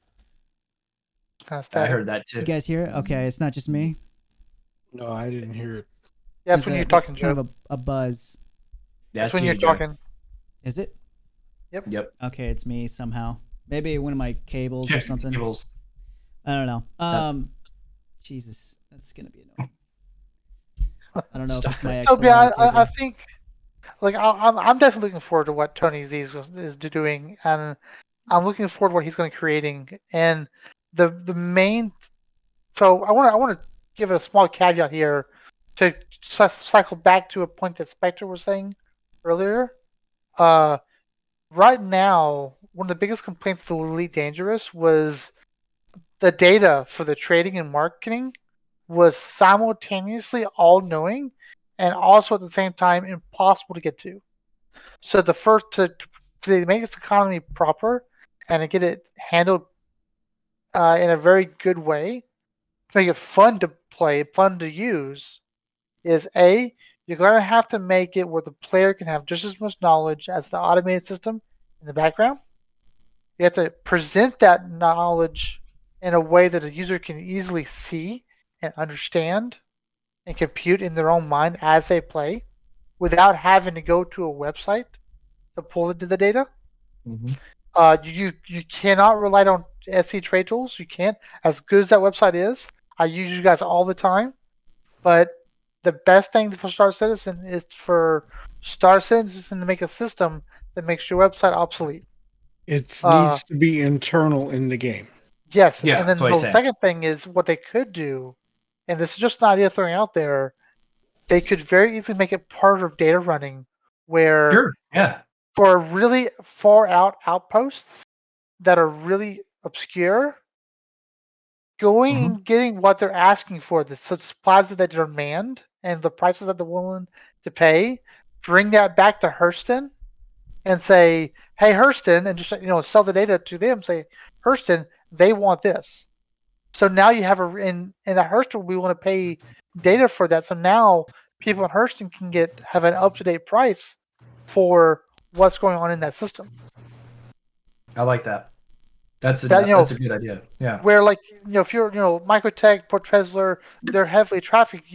I heard that too. You guys hear it? Okay, it's not just me. No, I didn't hear it. Yeah, that's when you're talking, kind of a buzz. That's when you're talking. Is it? Yep. Okay, it's me somehow. Maybe one of my cables or something. Cables. I don't know. Jesus, that's gonna be annoying. I don't know if it's my. So yeah, I think, like, I'm definitely looking forward to what Tony Z is doing, and I'm looking forward to what he's going to be creating. And the main, so I want to give it a small caveat here to cycle back to a point that Spectre was saying earlier. Right now, one of the biggest complaints to Elite Dangerous was the data for the trading and marketing was simultaneously all-knowing and also at the same time impossible to get to. So the first to make this economy proper and to get it handled in a very good way, to make it fun to play, fun to use, is you're going to have to make it where the player can have just as much knowledge as the automated system in the background. You have to present that knowledge in a way that a user can easily see and understand and compute in their own mind as they play without having to go to a website to pull into the data. You cannot rely on SC trade tools. You can't. As good as that website is, I use you guys all the time. But the best thing for Star Citizen is for Star Citizen to make a system that makes your website obsolete. It needs to be internal in the game. Yes, yeah, and then the second thing is what they could do, and this is just an idea throwing out there, they could very easily make it part of data running where for really far out outposts that are really obscure, going and getting what they're asking for, the supplies that they demand and the prices that they're willing to pay, bring that back to Hurston and say, hey, Hurston, and just sell the data to them, say, Hurston, they want this. So now you have in the Hurston, we want to pay data for that. So now people in Hurston can have an up-to-date price for what's going on in that system. I like that. That's a good idea. Yeah. Where if you're Microtech, Port Trezler, they're heavily trafficked.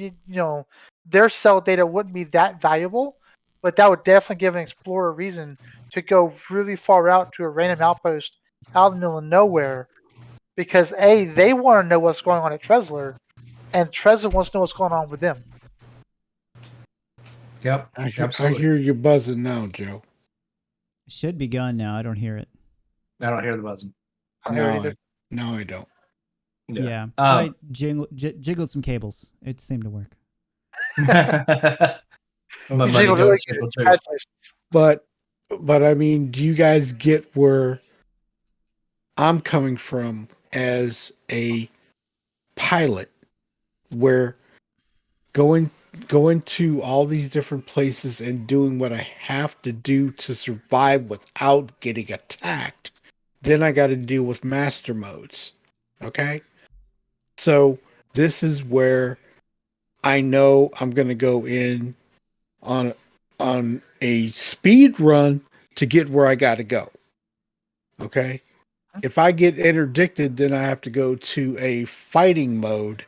Their cell data wouldn't be that valuable, but that would definitely give an explorer a reason to go really far out to a random outpost out in the middle of nowhere, because they want to know what's going on at Trezler, and Trezler wants to know what's going on with them. Yep, I hear you buzzing now, Joe. It should be gone now. I don't hear it. I don't hear the buzzing. I don't hear it either. No, I don't. Yeah, Um, I jiggled some cables. It seemed to work. my You money jiggled going really good. trickle trickle. Congratulations. But I mean, do you guys get where I'm coming from as a pilot, where going going to all these different places and doing what I have to do to survive without getting attacked, then I got to deal with master modes. Okay? So this is where I know I'm going to go in on a speed run to get where I got to go. Okay? If I get interdicted, then I have to go to a fighting mode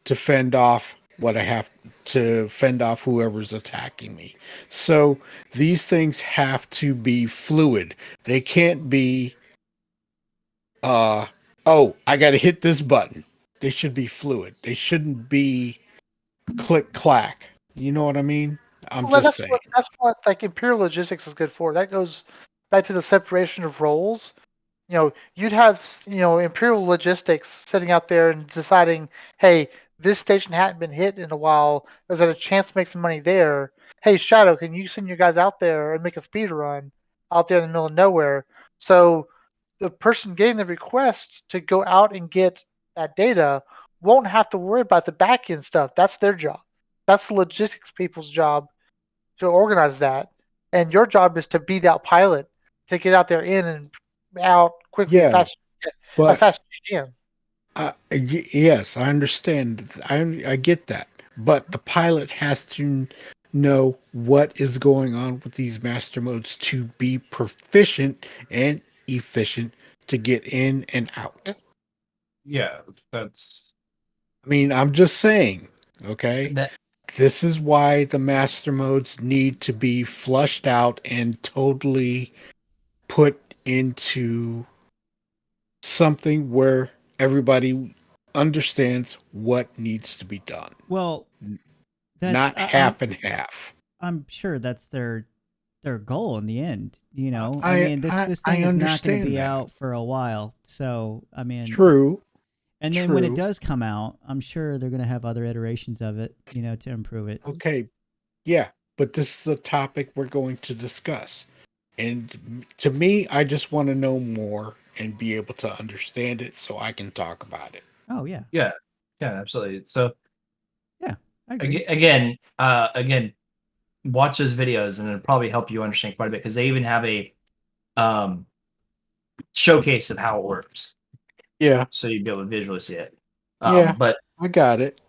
to fend off what I have to fend off whoever's attacking me. So these things have to be fluid. They can't be oh, I got to hit this button. They should be fluid. They shouldn't be click clack. You know what I mean? I'm Well, just saying. that's what like Imperial Logistics is good for. That goes back to the separation of roles. You'd have Imperial Logistics sitting out there and deciding, hey, this station hadn't been hit in a while. There's a chance to make some money there. Hey, Shadow, can you send your guys out there and make a speed run out there in the middle of nowhere? So the person getting the request to go out and get that data won't have to worry about the back end stuff. That's their job. That's the logistics people's job to organize that. And your job is to be that pilot to get out there in and out quickly and Yeah, as but fast as you can. yes, I understand. I get that. But the pilot has to know what is going on with these master modes to be proficient and efficient to get in and out. Yeah, that's I mean, I'm just saying, okay? that. This is why the master modes need to be flushed out and totally put into something where everybody understands what needs to be done, Well, that's not half and half. I'm sure that's their goal in the end. I I mean, this I thing is not going to understand be that. out for a while. So I mean, True, and then when it true. does come out, I'm sure they're going to have other iterations of it, to improve it. Okay, yeah, but this is a topic we're going to discuss. And to me, I just want to know more and be able to understand it so I can talk about it. Oh yeah, Yeah, yeah, absolutely. So yeah, I agree. again, watch those videos and it'll probably help you understand quite a bit because they even have a um showcase of how it works, Yeah, so you'd be able to visually see it. yeah, But I got it.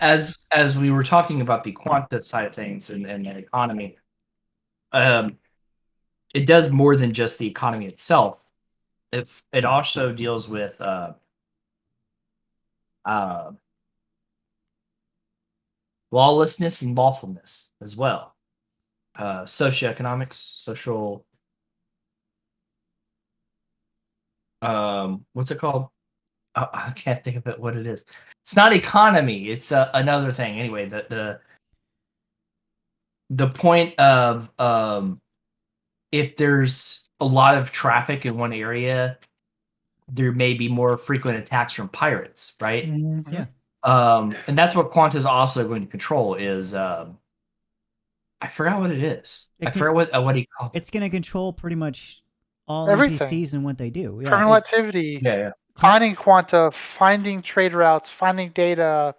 as we were talking about the quanta side of things and the economy, um, it does more than just the economy itself. If it also deals with uh, lawlessness and lawfulness as well. Socioeconomics, social, what's it called? I can't think of it. What it is? It's not economy. It's another thing. Anyway, the point of if there's a lot of traffic in one area, there may be more frequent attacks from pirates, right? Mhm. Yeah. And that's what Quanta is also going to control. Is I forgot what it is. It I can, forgot what he called it. it's going to control pretty much all Everything. NPCs and what they do. Yeah, Criminal activity, Yeah, finding quanta, finding trade routes, finding data,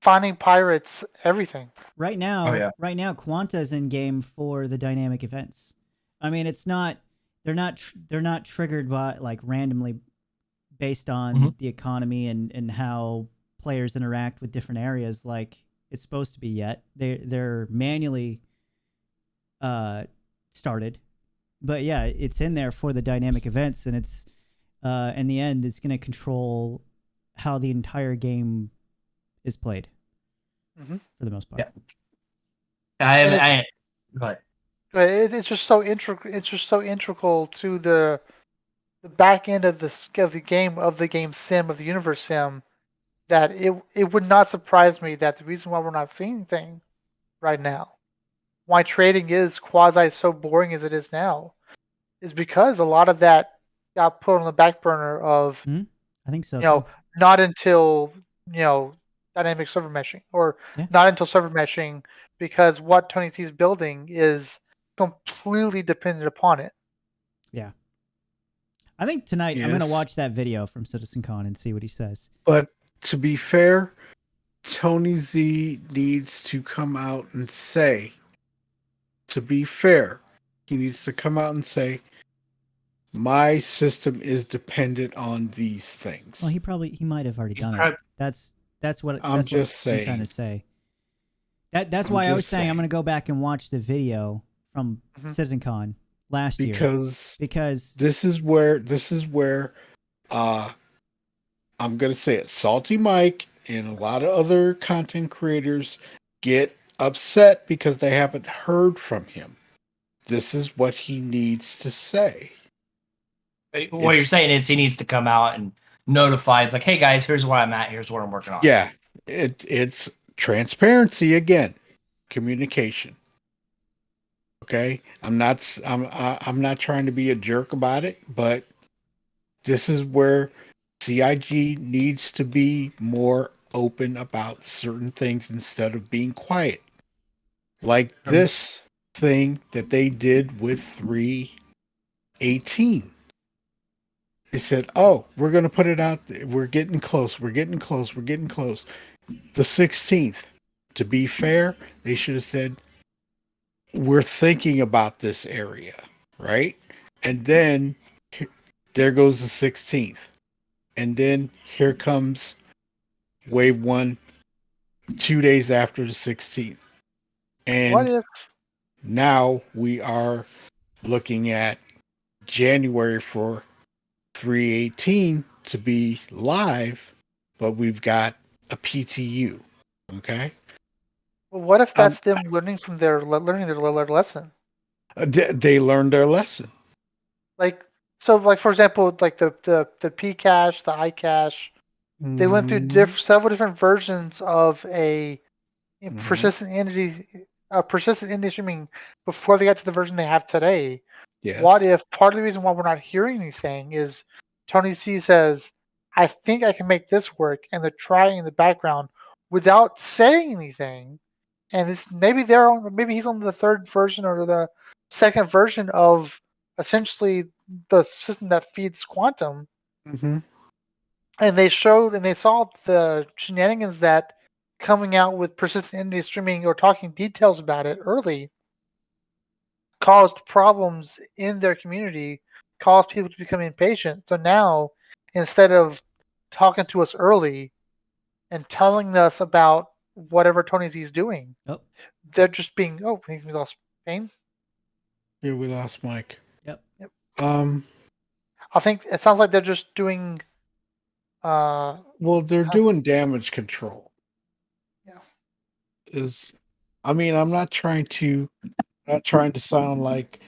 finding pirates, everything. right now, Oh, yeah. Quanta is in game for the dynamic events. I mean, it's not they're not triggered by like randomly based on Mhm. the economy and how players interact with different areas like it's supposed to be yet. They're manually started. But yeah, it's in there for the dynamic events, and it's in the end, it's going to control how the entire game is played for the most part. Yeah. And it's, Go ahead. but it's just so integral. It's just so integral to the back end of the game sim of the universe sim that it would not surprise me that the reason why we're not seeing anything right now, why trading is quasi so boring as it is now, is because a lot of that got put on the back burner of I think so you know too. not until dynamic server meshing, or Yeah. not until server meshing, because what Tony T's building is completely dependent upon it. Yeah. I think tonight I'm gonna Yes. watch that video from CitizenCon and see what he says. But to be fair, Tony Z needs to come out and say, to be fair, he needs to come out and say, my system is dependent on these things. Well, he might have already done it. That's what I'm just I'm trying to saying. say. That's I'm why I was just saying I'm saying. gonna go back and watch the video from Mhm. CitizenCon last year Because this is where I'm gonna say it, Salty Mike and a lot of other content creators get upset because they haven't heard from him. This is what he needs to say. What you're saying is he needs to come out and notify. It's like, hey guys, here's where I'm at. Here's what I'm working on. Yeah, it's transparency again, communication. Okay, I'm not trying to be a jerk about it, but this is where CIG needs to be more open about certain things instead of being quiet. Like this thing that they did with 318. They said, "Oh, we're going to put it out. We're getting close. We're getting close. We're getting close." The 16th. To be fair, they should have said, "We're thinking about this area," right? And then there goes the 16th. And then here comes wave 1 2 days after the 16th. And What if now we are looking at January for 318 to be live, but we've got a PTU. Okay. what if that's them learning their lesson? They learned their lesson. Like, so, like, for example, like the P cache, the I cache, they went through several different versions of a persistent entity streaming before they got to the version they have today. Yes. What if part of the reason why we're not hearing anything is Tony C says, I think I can make this work, and they're trying in the background without saying anything. And it's maybe he's on the third version or the second version of essentially the system that feeds Quantum. Mm-hmm. And they saw the shenanigans that coming out with persistent entity streaming or talking details about it early caused problems in their community, caused people to become impatient. So now, instead of talking to us early and telling us about whatever Tony Z's doing, they're just being, I think we lost Payne. Yeah, we lost Mike. Yep. I think it sounds like they're just doing. Well, they're doing damage control. Yeah. I'm not trying to sound like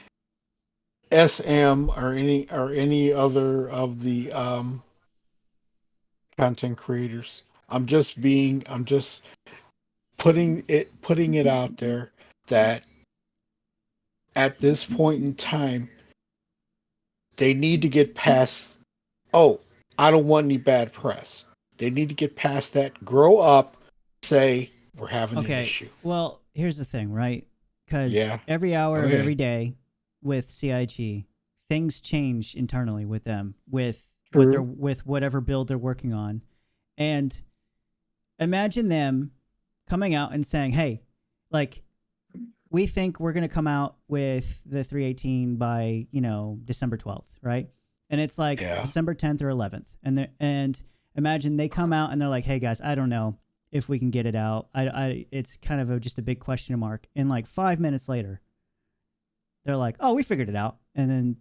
SM or any other of the content creators. I'm just putting it out there that at this point in time they need to get past, oh, I don't want any bad press. They need to get past that, grow up, say we're having an issue. Well, here's the thing, right? Because every hour of every day with CIG, things change internally with them, with whatever build they're working on. And imagine them coming out and saying, hey, like, we think we're going to come out with the 318 by, December 12th, right? And it's like December 10th or 11th. And imagine they come out and they're like, hey guys, I don't know if we can get it out. It's kind of just a big question mark. And like 5 minutes later, they're like, oh, we figured it out. And then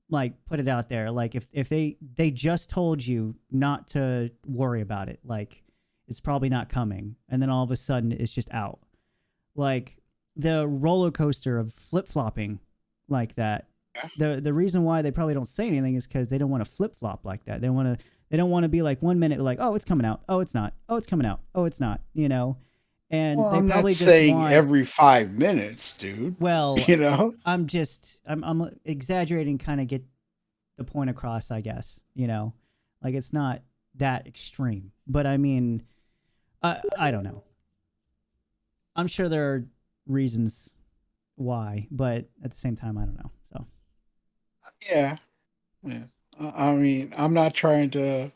like put it out there. Like if they just told you not to worry about it, like it's probably not coming. And then all of a sudden it's just out. Like the roller coaster of flip-flopping like that. The reason why they probably don't say anything is because they don't want to flip-flop like that. They don't want to be like 1 minute like, oh, it's coming out. Oh, it's not. Oh, it's coming out. Oh, it's not. And well, they I'm probably not just saying want, every 5 minutes, dude. Well, I'm exaggerating, kind of get the point across, I guess. Like it's not that extreme. But I mean, I don't know. I'm sure there are reasons why, but at the same time, I don't know. So Yeah. Yeah. I mean, I'm not trying to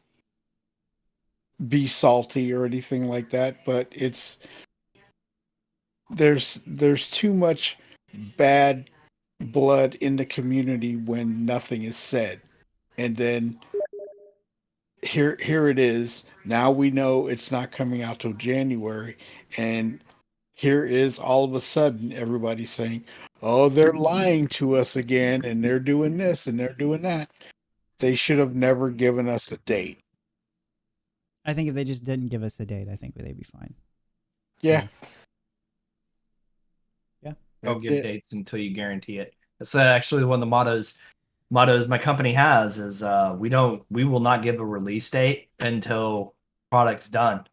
be salty or anything like that, but there's too much bad blood in the community when nothing is said. And then here it is. Now we know it's not coming out till January, and here is all of a sudden everybody saying, "Oh, they're lying to us again, and they're doing this and they're doing that." They should have never given us a date. I think if they just didn't give us a date, I think they'd be fine. Yeah, Yeah. Don't that's give it. dates until you guarantee it. That's actually one of the mottos my company has is we will not give a release date until product's done.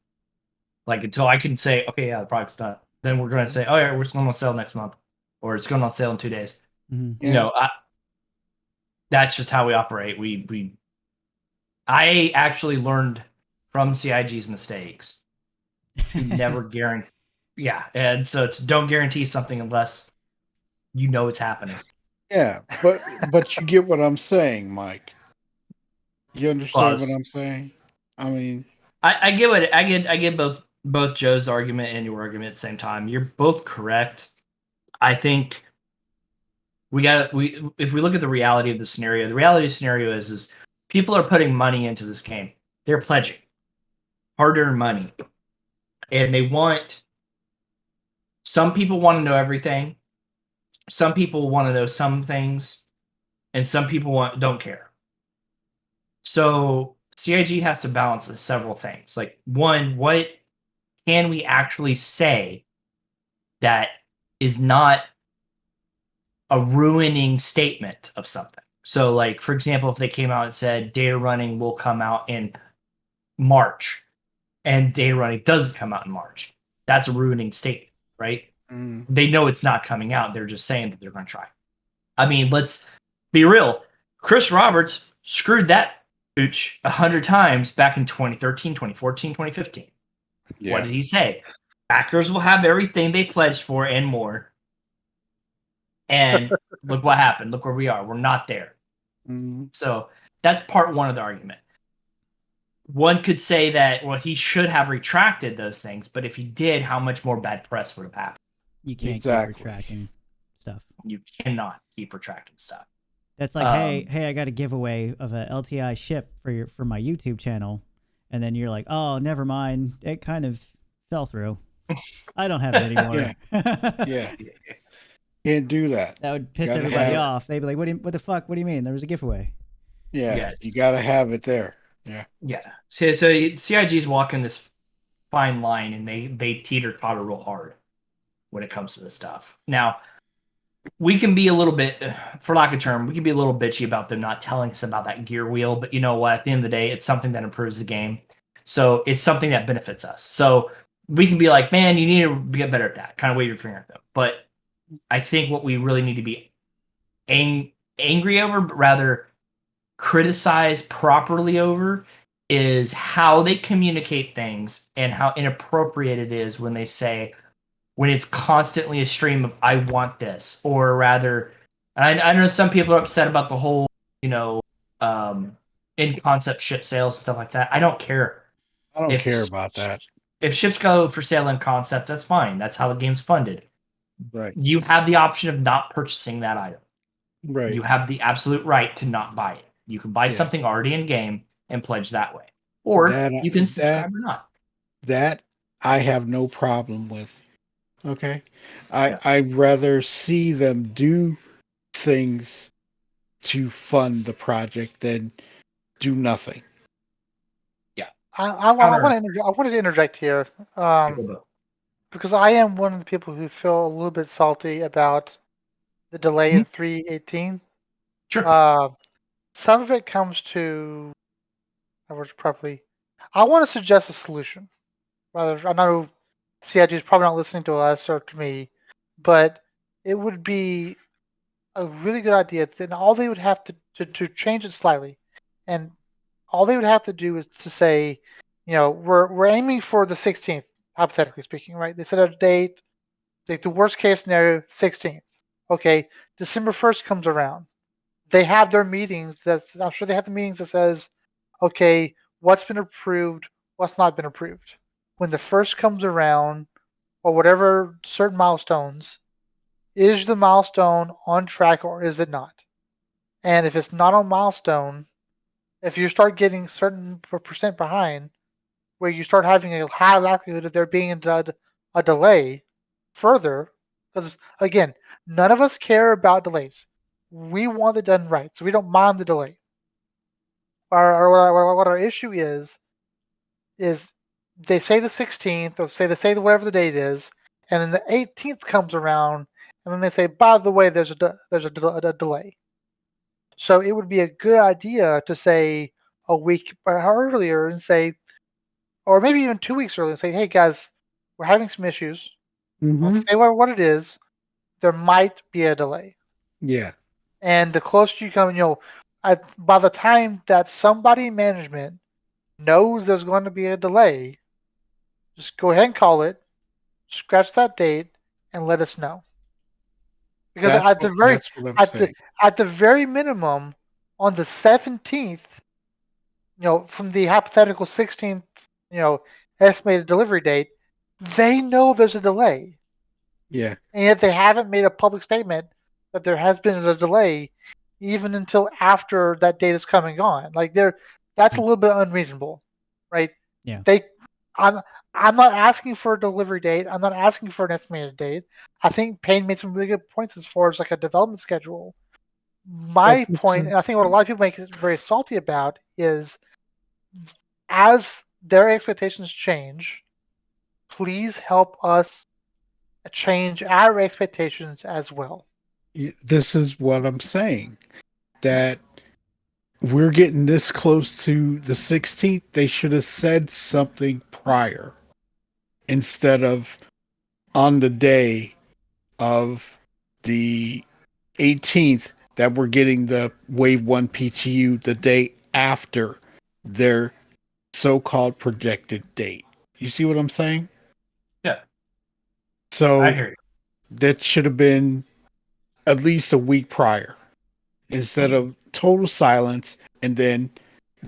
Like until I can say, okay, yeah, the product's done. Then we're going to say, oh yeah, we're going on sale next month, or it's going on sale in 2 days. Mm-hmm. You know, that's just how we operate. I actually learned from CIG's mistakes to never guarantee. Yeah, and so it's don't guarantee something unless you know it's happening. Yeah, but you get what I'm saying, Mike. You understand what Close. I'm saying? I mean, I get what I get both Joe's argument and your argument at the same time. You're both correct. I think we if we look at the reality of the scenario, the reality of the scenario is people are putting money into this game. They're pledging hard-earned money, and they want. Some people want to know everything. Some people want to know some things, and some people don't care. So CIG has to balance several things. Like one, what can we actually say that is not a ruining statement of something? So, like for example, if they came out and said data running will come out in March, and data running doesn't come out in March, that's a ruining statement, right? They know it's not coming out. They're just saying that they're going to try. I mean, let's be real. Chris Roberts screwed that pooch 100 times back in 2013, 2014, 2015. yeah. What did he say? Backers will have everything they pledged for and more. And look what happened. Look where we are. We're not there. Mm-hmm. So that's part one of the argument. One could say that, well, he should have retracted those things, but if he did, how much more bad press would have happened? You can't Exactly. keep retracting stuff. You cannot keep retracting stuff. That's like, hey, I got a giveaway of a LTI ship for my YouTube channel, and then you're like, oh, never mind, it kind of fell through. I don't have it anymore. Yeah. Can't do that. That would piss Gotta everybody have- off. They'd be like, what the fuck? What do you mean? There was a giveaway. Yeah, Yes. you got to have it there. Yeah. Yeah. So CIG's walking this fine line, and they teeter-totter real hard when it comes to this stuff. Now, we can be a little bit, for lack of a term, we can be a little bitchy about them not telling us about that gear wheel, but you know what? At the end of the day, it's something that improves the game. So it's something that benefits us. So we can be like, man, you need to get better at that. Kind of wave your finger at them. But I think what we really need to be angry over, but rather criticize properly over, is how they communicate things and how inappropriate it is when they say, when it's constantly a stream of I want this, or rather, I know some people are upset about the whole, in concept ship sales, stuff like that. I don't care. I don't care about that. If ships go for sale in concept, that's fine. That's how the game's funded. Right. You have the option of not purchasing that item. Right. You have the absolute right to not buy it. You can buy something already in game and pledge that way, or you can subscribe or not. That I have no problem with. Okay, I'd rather see them do things to fund the project than do nothing. Yeah, I wanted to interject here because I am one of the people who feel a little bit salty about the delay in 3.18. Sure. Some of it comes to, I want to suggest a solution. Rather, I know CIG is probably not listening to us or to me, but it would be a really good idea. Then all they would have to change it slightly, and all they would have to do is to say, we're aiming for the 16th, hypothetically speaking, right? They set a date, like the worst case scenario, 16th. Okay, December 1st comes around. They have their meetings. I'm sure they have the meetings that says, okay, what's been approved, what's not been approved. When the first comes around, or whatever certain milestones, is the milestone on track or is it not? And if it's not on milestone, if you start getting certain percent behind, where you start having a high likelihood of there being a delay further, because again, none of us care about delays. We want it done right, so we don't mind the delay. What our issue is they say the 16th, or they say whatever the date is, and then the 18th comes around, and then they say, by the way, there's a delay. So it would be a good idea to say a week earlier and say, or maybe even 2 weeks earlier, and say, hey guys, we're having some issues. Mm-hmm. Say what it is. There might be a delay. Yeah. And the closer you come, by the time that somebody in management knows there's going to be a delay, just go ahead and call it, scratch that date, and let us know. Because That's what I'm saying. at the very minimum, on the 17th, from the hypothetical 16th, estimated delivery date, they know there's a delay. Yeah. And yet they haven't made a public statement that there has been a delay even until after that date is coming on. Like that's a little bit unreasonable, right? Yeah. I'm not asking for a delivery date. I'm not asking for an estimated date. I think Payne made some really good points as far as like a development schedule. My point, and I think what a lot of people make it very salty about, is as their expectations change, please help us change our expectations as well. This is what I'm saying. That we're getting this close to the 16th. They should have said something prior instead of on the day of the 18th that we're getting the Wave 1 PTU the day after their so-called projected date. You see what I'm saying? Yeah. So I hear you. that should have been at least a week prior instead of total silence and then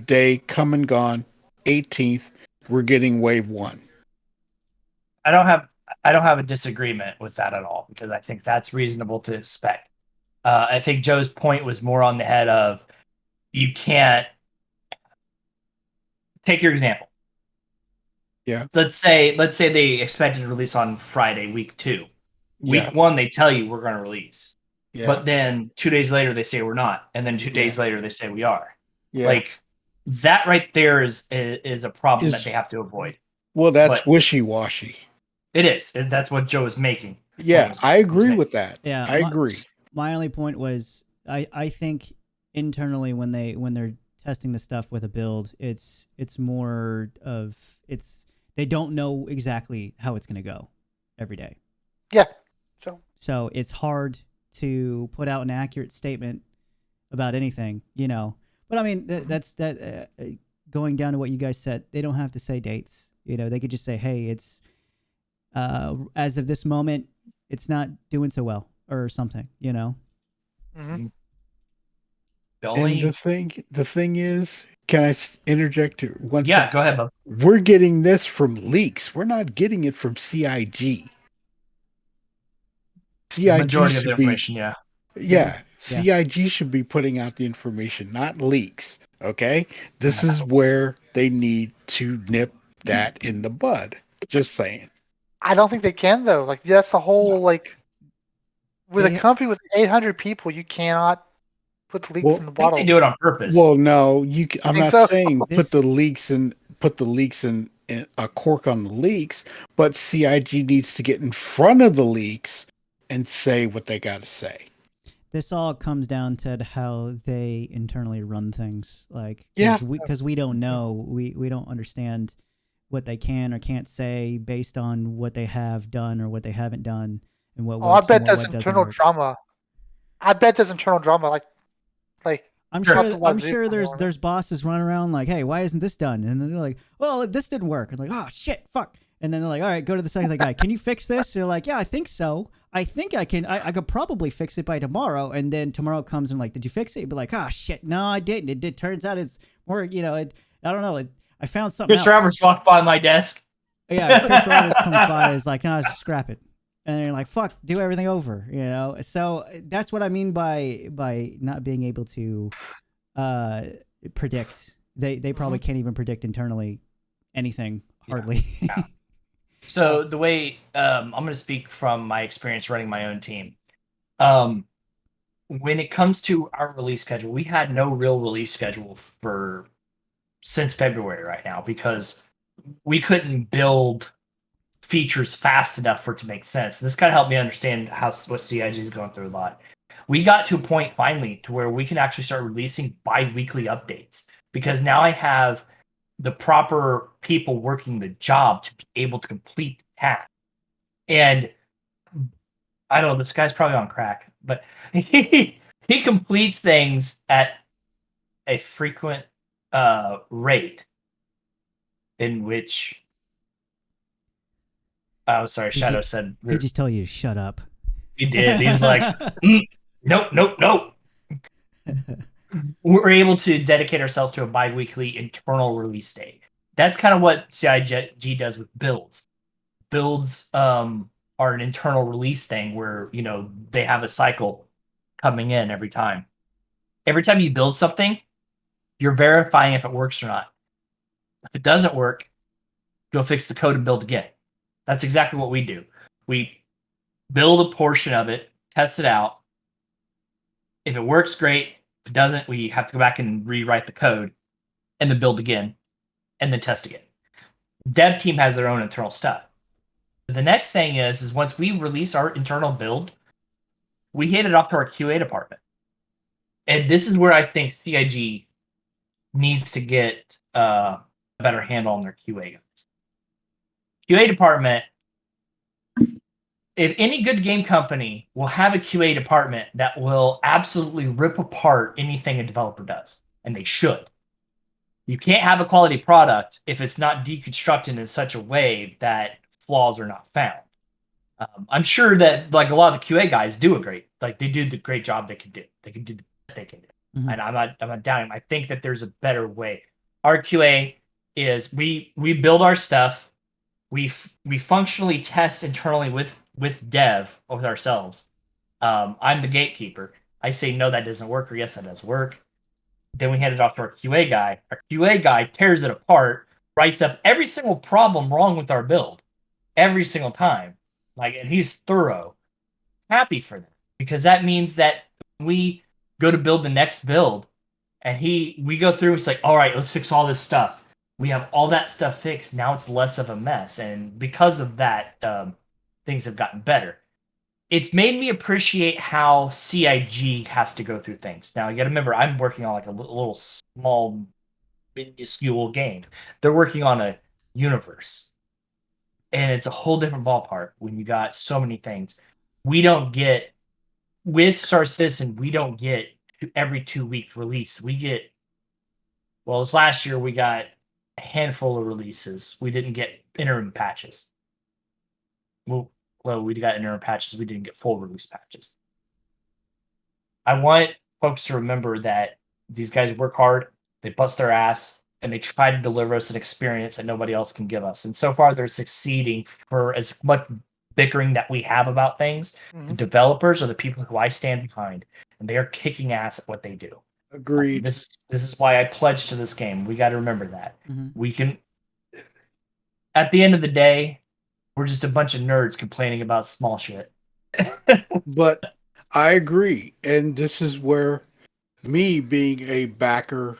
day come and gone 18th we're getting Wave 1. I don't have a disagreement with that at all, because I think that's reasonable to expect. I think Joe's point was more on the head of, you can't take your example. Yeah. Let's say they expected to release on Friday, week 2. Week 1, they tell you we're going to release. Yeah. But then 2 days later, they say we're not. And then 2 days later, they say we are. Yeah. Like, that right there is a problem that they have to avoid. Well, that's wishy-washy. It is. That's what Joe is making. Yeah, I agree with that. Yeah, I agree. My only point was, I think internally when they're testing the stuff with a build, it's more of they don't know exactly how it's going to go every day. Yeah. So it's hard to put out an accurate statement about anything, But I mean, that's going down to what you guys said. They don't have to say dates. They could just say, hey, it's as of this moment, it's not doing so well or something, Mm-hmm. And the thing is, can I interject here? Yeah, go ahead, Bob. We're getting this from leaks. We're not getting it from CIG. CIG Majority of the information, yeah. Yeah, CIG should be putting out the information, not leaks. Okay? This is where they need to nip that in the bud. Just saying. I don't think they can, though. Like, that's the whole, with a company with 800 people, you cannot put the leaks in the bottle. They do it on purpose. Well, no, I'm not saying put the leaks in a cork on the leaks, but CIG needs to get in front of the leaks and say what they got to say. This all comes down to how they internally run things. Because we don't know, we don't understand what they can or can't say based on what they have done or what they haven't done and what works. I bet there's internal drama. Like I'm Sure. sure. Out the I'm wazoo sure from there's Warner. bosses running around like, hey, why isn't this done? And then they're like, well, this didn't work. And like, oh shit, fuck. And then they're like, all right, go to the second guy. Can you fix this? They're like, yeah, I think so. I think I can. I could probably fix it by tomorrow. And then tomorrow comes and like, did you fix it? You'd be like, oh shit, no, I didn't. It turns out it's more. I don't know. I found something Chris else. Roberts walked by my desk. Yeah, Chris Roberts comes by and is like, no, just scrap it. And you're like, fuck, do everything over, So that's what I mean by not being able to predict. They probably can't even predict internally anything, hardly. Yeah. So the way I'm going to speak from my experience running my own team. When it comes to our release schedule, we had no real release schedule since February right now because we couldn't build features fast enough for it to make sense. This kind of helped me understand what CIG is going through a lot. We got to a point finally to where we can actually start releasing bi-weekly updates because now I have the proper people working the job to be able to complete the task. And I don't know, this guy's probably on crack, but he completes things at a frequent rate in which oh sorry, Shadow said He just tell you to shut up. he did. He was like, nope. We're able to dedicate ourselves to a bi-weekly internal release date. That's kind of what CIG does with builds. Builds are an internal release thing where, they have a cycle coming in every time. Every time you build something, you're verifying if it works or not. If it doesn't work, go fix the code and build again. That's exactly what we do. We build a portion of it, test it out. If it works, great. If it doesn't, we have to go back and rewrite the code and then build again and then test again. Dev team has their own internal stuff. The next thing is once we release our internal build, we hand it off to our QA department. And this is where I think CIG needs to get a better handle on their QA guys. QA department, if any good game company will have a QA department that will absolutely rip apart anything a developer does, and they should. You can't have a quality product if it's not deconstructed in such a way that flaws are not found. I'm sure that like a lot of the QA guys do they do the great job they can do. They can do the best they can do. Mm-hmm. And I'm not doubting. I think that there's a better way. Our QA is we build our stuff. We functionally test internally with dev with ourselves. I'm the gatekeeper. I say no, that doesn't work, or yes, that does work. Then we hand it off to our QA guy. Our QA guy tears it apart, writes up every single problem wrong with our build, every single time. And he's thorough. Happy for them because that means that we go to build the next build, and we go through. It's like, all right, let's fix all this stuff. We have all that stuff fixed. Now it's less of a mess, and because of that, things have gotten better. It's made me appreciate how CIG has to go through things. Now you got to remember, I'm working on like a little small, minuscule game. They're working on a universe, and it's a whole different ballpark when you got so many things. We don't get with Star Citizen. We don't get every 2-week release. We get this last year we got a handful of releases. We didn't get interim patches. Well, we got interim patches. We didn't get full release patches. I want folks to remember that these guys work hard, they bust their ass, and they try to deliver us an experience that nobody else can give us. And so far, they're succeeding. For as much bickering that we have about things, the developers are the people who I stand behind, and they are kicking ass at what they do. Agreed. This is why I pledged to this game. We got to remember that. We can. At the end of the day, we're just a bunch of nerds complaining about small shit. But I agree, and this is where me being a backer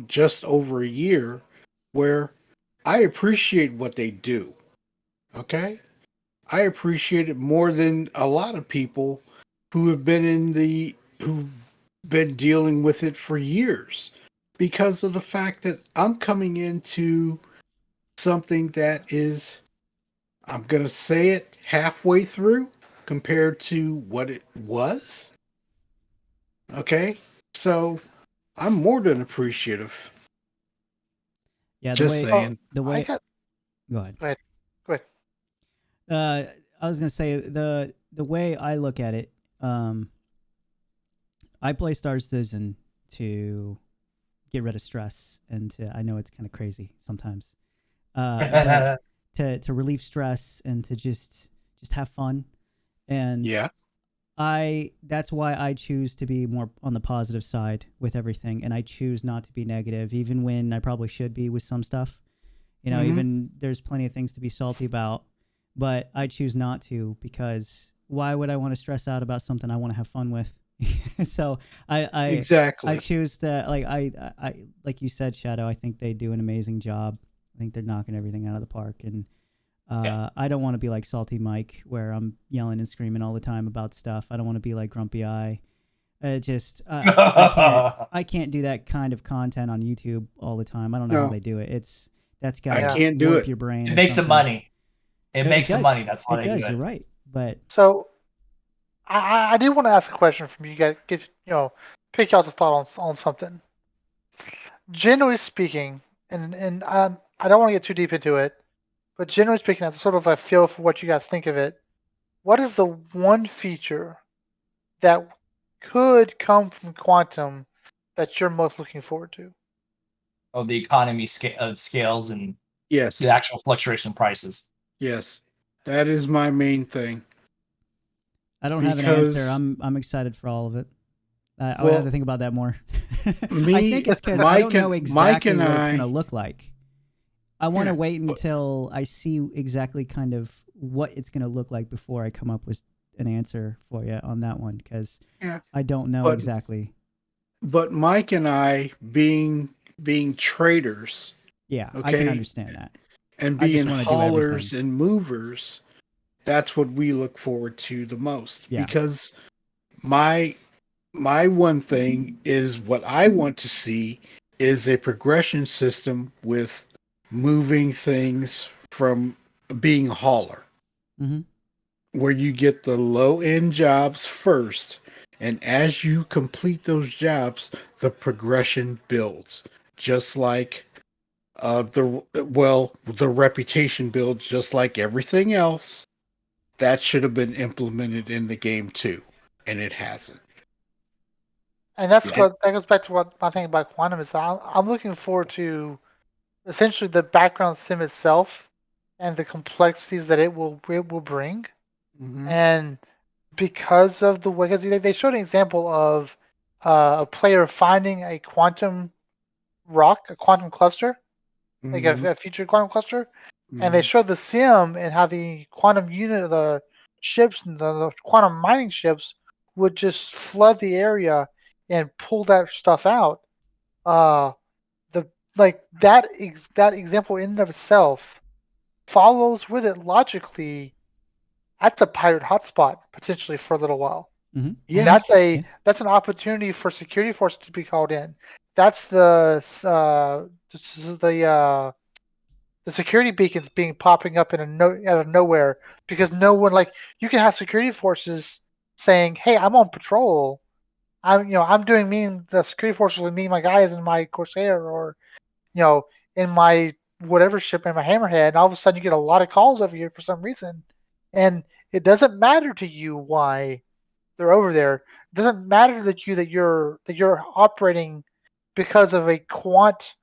just over a year, where I appreciate what they do. Okay, I appreciate it more than a lot of people who have been who've been dealing with it for years, because of the fact that I'm coming into something that is, I'm going to say it, halfway through compared to what it was. Okay? So I'm more than appreciative. Yeah, Just saying. the I way. got. Go ahead. Go ahead. Go ahead. I was gonna say the way I look at it, I play Star Citizen to get rid of stress, and I know it's kind of crazy sometimes, but to relieve stress and to just have fun, and Yeah. that's why I choose to be more on the positive side with everything, and I choose not to be negative, even when I probably should be with some stuff. You know, Mhm. even there's plenty of things to be salty about, but I choose not to, because why would I want to stress out about something I want to have fun with? So I Exactly. choose to, like, I like you said, Shadow. I think they do an amazing job. I think they're knocking everything out of the park, and Yeah. I don't want to be like Salty Mike, where I'm yelling and screaming all the time about stuff. I don't want to be like Grumpy Eye. I can't do that kind of content on YouTube all the time. I don't know how No, they do it. That's got I to Yeah. can't do warp it. your brain It or makes them something. money. It No, makes them money. That's why It they do does. You're it. right, but So I did want to ask a question from you guys. Get pick y'all's thought on something. Generally speaking, and I don't want to get too deep into it, but generally speaking, as a sort of a feel for what you guys think of it, what is the one feature that could come from quantum that you're most looking forward to? Oh, the economy of scales and Yes. the actual fluctuation prices. Yes. That is my main thing. I don't have an answer. Because I'm excited for all of it. I would have well, to think about that more. I me, think it's because I Mike don't know and Mike exactly and what it's going to I. look like. I want to Yeah. wait but- until I see exactly kind of what it's going to look like before I come up with an answer for you on that one, because Yeah. I don't know But exactly. but Mike and I being traders, Yeah, I can okay, understand that. and I just being want to do haulers everything. and movers, that's what we look forward to the most. Yeah. Because my one thing is what I want to see is a progression system with moving things from being a hauler, Mm-hmm. where you get the low end jobs first, and as you complete those jobs, the progression builds, just like the reputation builds, just like everything else. That should have been implemented in the game too, and it hasn't. And that's Yeah. what that goes back to what my thing about quantum is. That I'm looking forward to essentially the background sim itself and the complexities that it will bring. Mm-hmm. And because of the way, because they showed an example of a player finding a quantum rock, a quantum cluster, like Mm-hmm. a future quantum cluster, and they Mm-hmm. showed the sim and how the quantum unit of the ships and the quantum mining ships would just flood the area and pull that stuff out. Uh, the like that example in and of itself follows with it logically. That's a pirate hotspot potentially for a little while. Mm-hmm. And Yes. Yeah. that's an opportunity for security forces to be called in. That's the security beacons being popping up out of nowhere because no one, like, you can have security forces saying, "Hey, I'm on patrol. I'm doing me and the security forces with me and my guys in my Corsair or in my whatever ship in my Hammerhead." And all of a sudden you get a lot of calls over here for some reason, and it doesn't matter to you why they're over there. It doesn't matter that you're operating because of a quant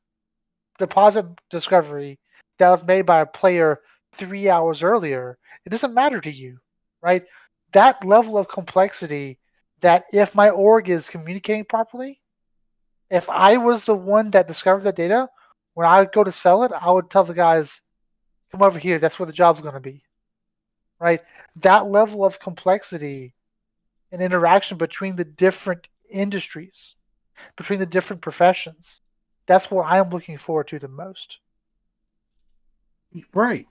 deposit discovery that was made by a player 3 hours earlier. It doesn't matter to you, right? That level of complexity, that if my org is communicating properly, if I was the one that discovered the data, when I would go to sell it, I would tell the guys, come over here, that's where the job's going to be, right? That level of complexity and interaction between the different industries, between the different professions, that's what I'm looking forward to the most. Right.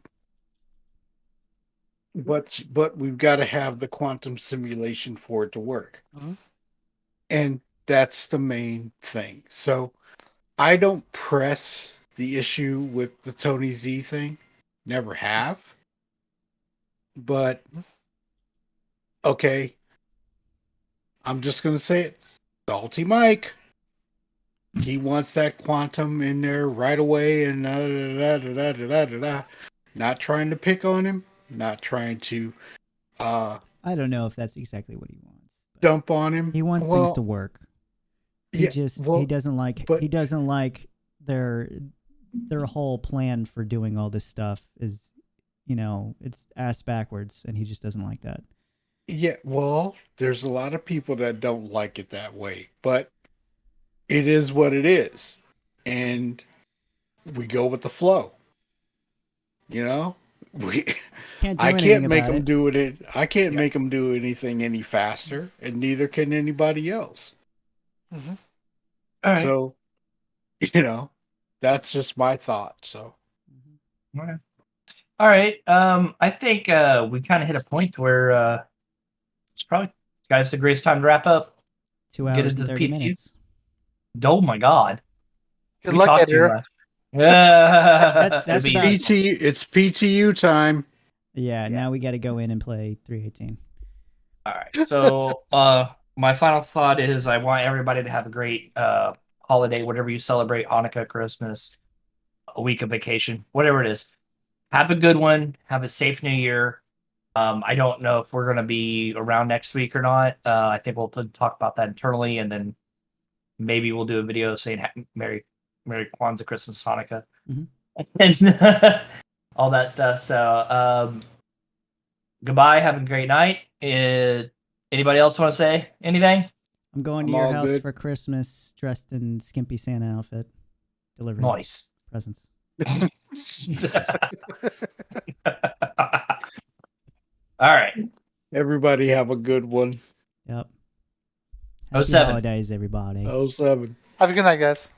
But we've got to have the quantum simulation for it to work. Mhm. And that's the main thing. So I don't press the issue with the Tony Z thing. Never have. But okay, I'm just gonna say it. Salty Mike. He wants that quantum in there right away, and not trying to pick on him, not trying to I don't know if that's exactly what he wants. dump on him. He wants Well, things to work. He yeah, just well, he doesn't like but- he doesn't like their whole plan for doing all this stuff is, it's ass backwards, and he just doesn't like that. Yeah, well, there's a lot of people that don't like it that way, but it is what it is. And we go with the flow. You know? We Can't do I anything can't make about them it. do it. I can't make them do anything any faster, and neither can anybody else. Hmm. All right. So, that's just my thought. So, Mhm. All right. I think we kind of hit a point where it's probably, guys, the greatest time to wrap up. 2 Get hours into and the 30 PTU. minutes. Oh my God. Good We luck, talked too editor. much. Yeah. That's it's about- it's PTU time. Yeah, Yeah. now we got to go in and play 318. All right. So my final thought is I want everybody to have a great holiday, whatever you celebrate, Hanukkah, Christmas, a week of vacation, whatever it is. Have a good one. Have a safe new year. I don't know if we're going to be around next week or not. I think we'll talk about that internally, and then maybe we'll do a video saying Merry Kwanzaa, Christmas, Hanukkah, Mhm. and all that stuff. So goodbye. Have a great night. Anybody else want to say anything? I'm going to I'm your all house good. for Christmas dressed in skimpy Santa outfit, delivering Nice. presents. All right. Everybody have a good one. Yep. Oh, Happy 07. holidays, everybody. 07. Have a good night, guys.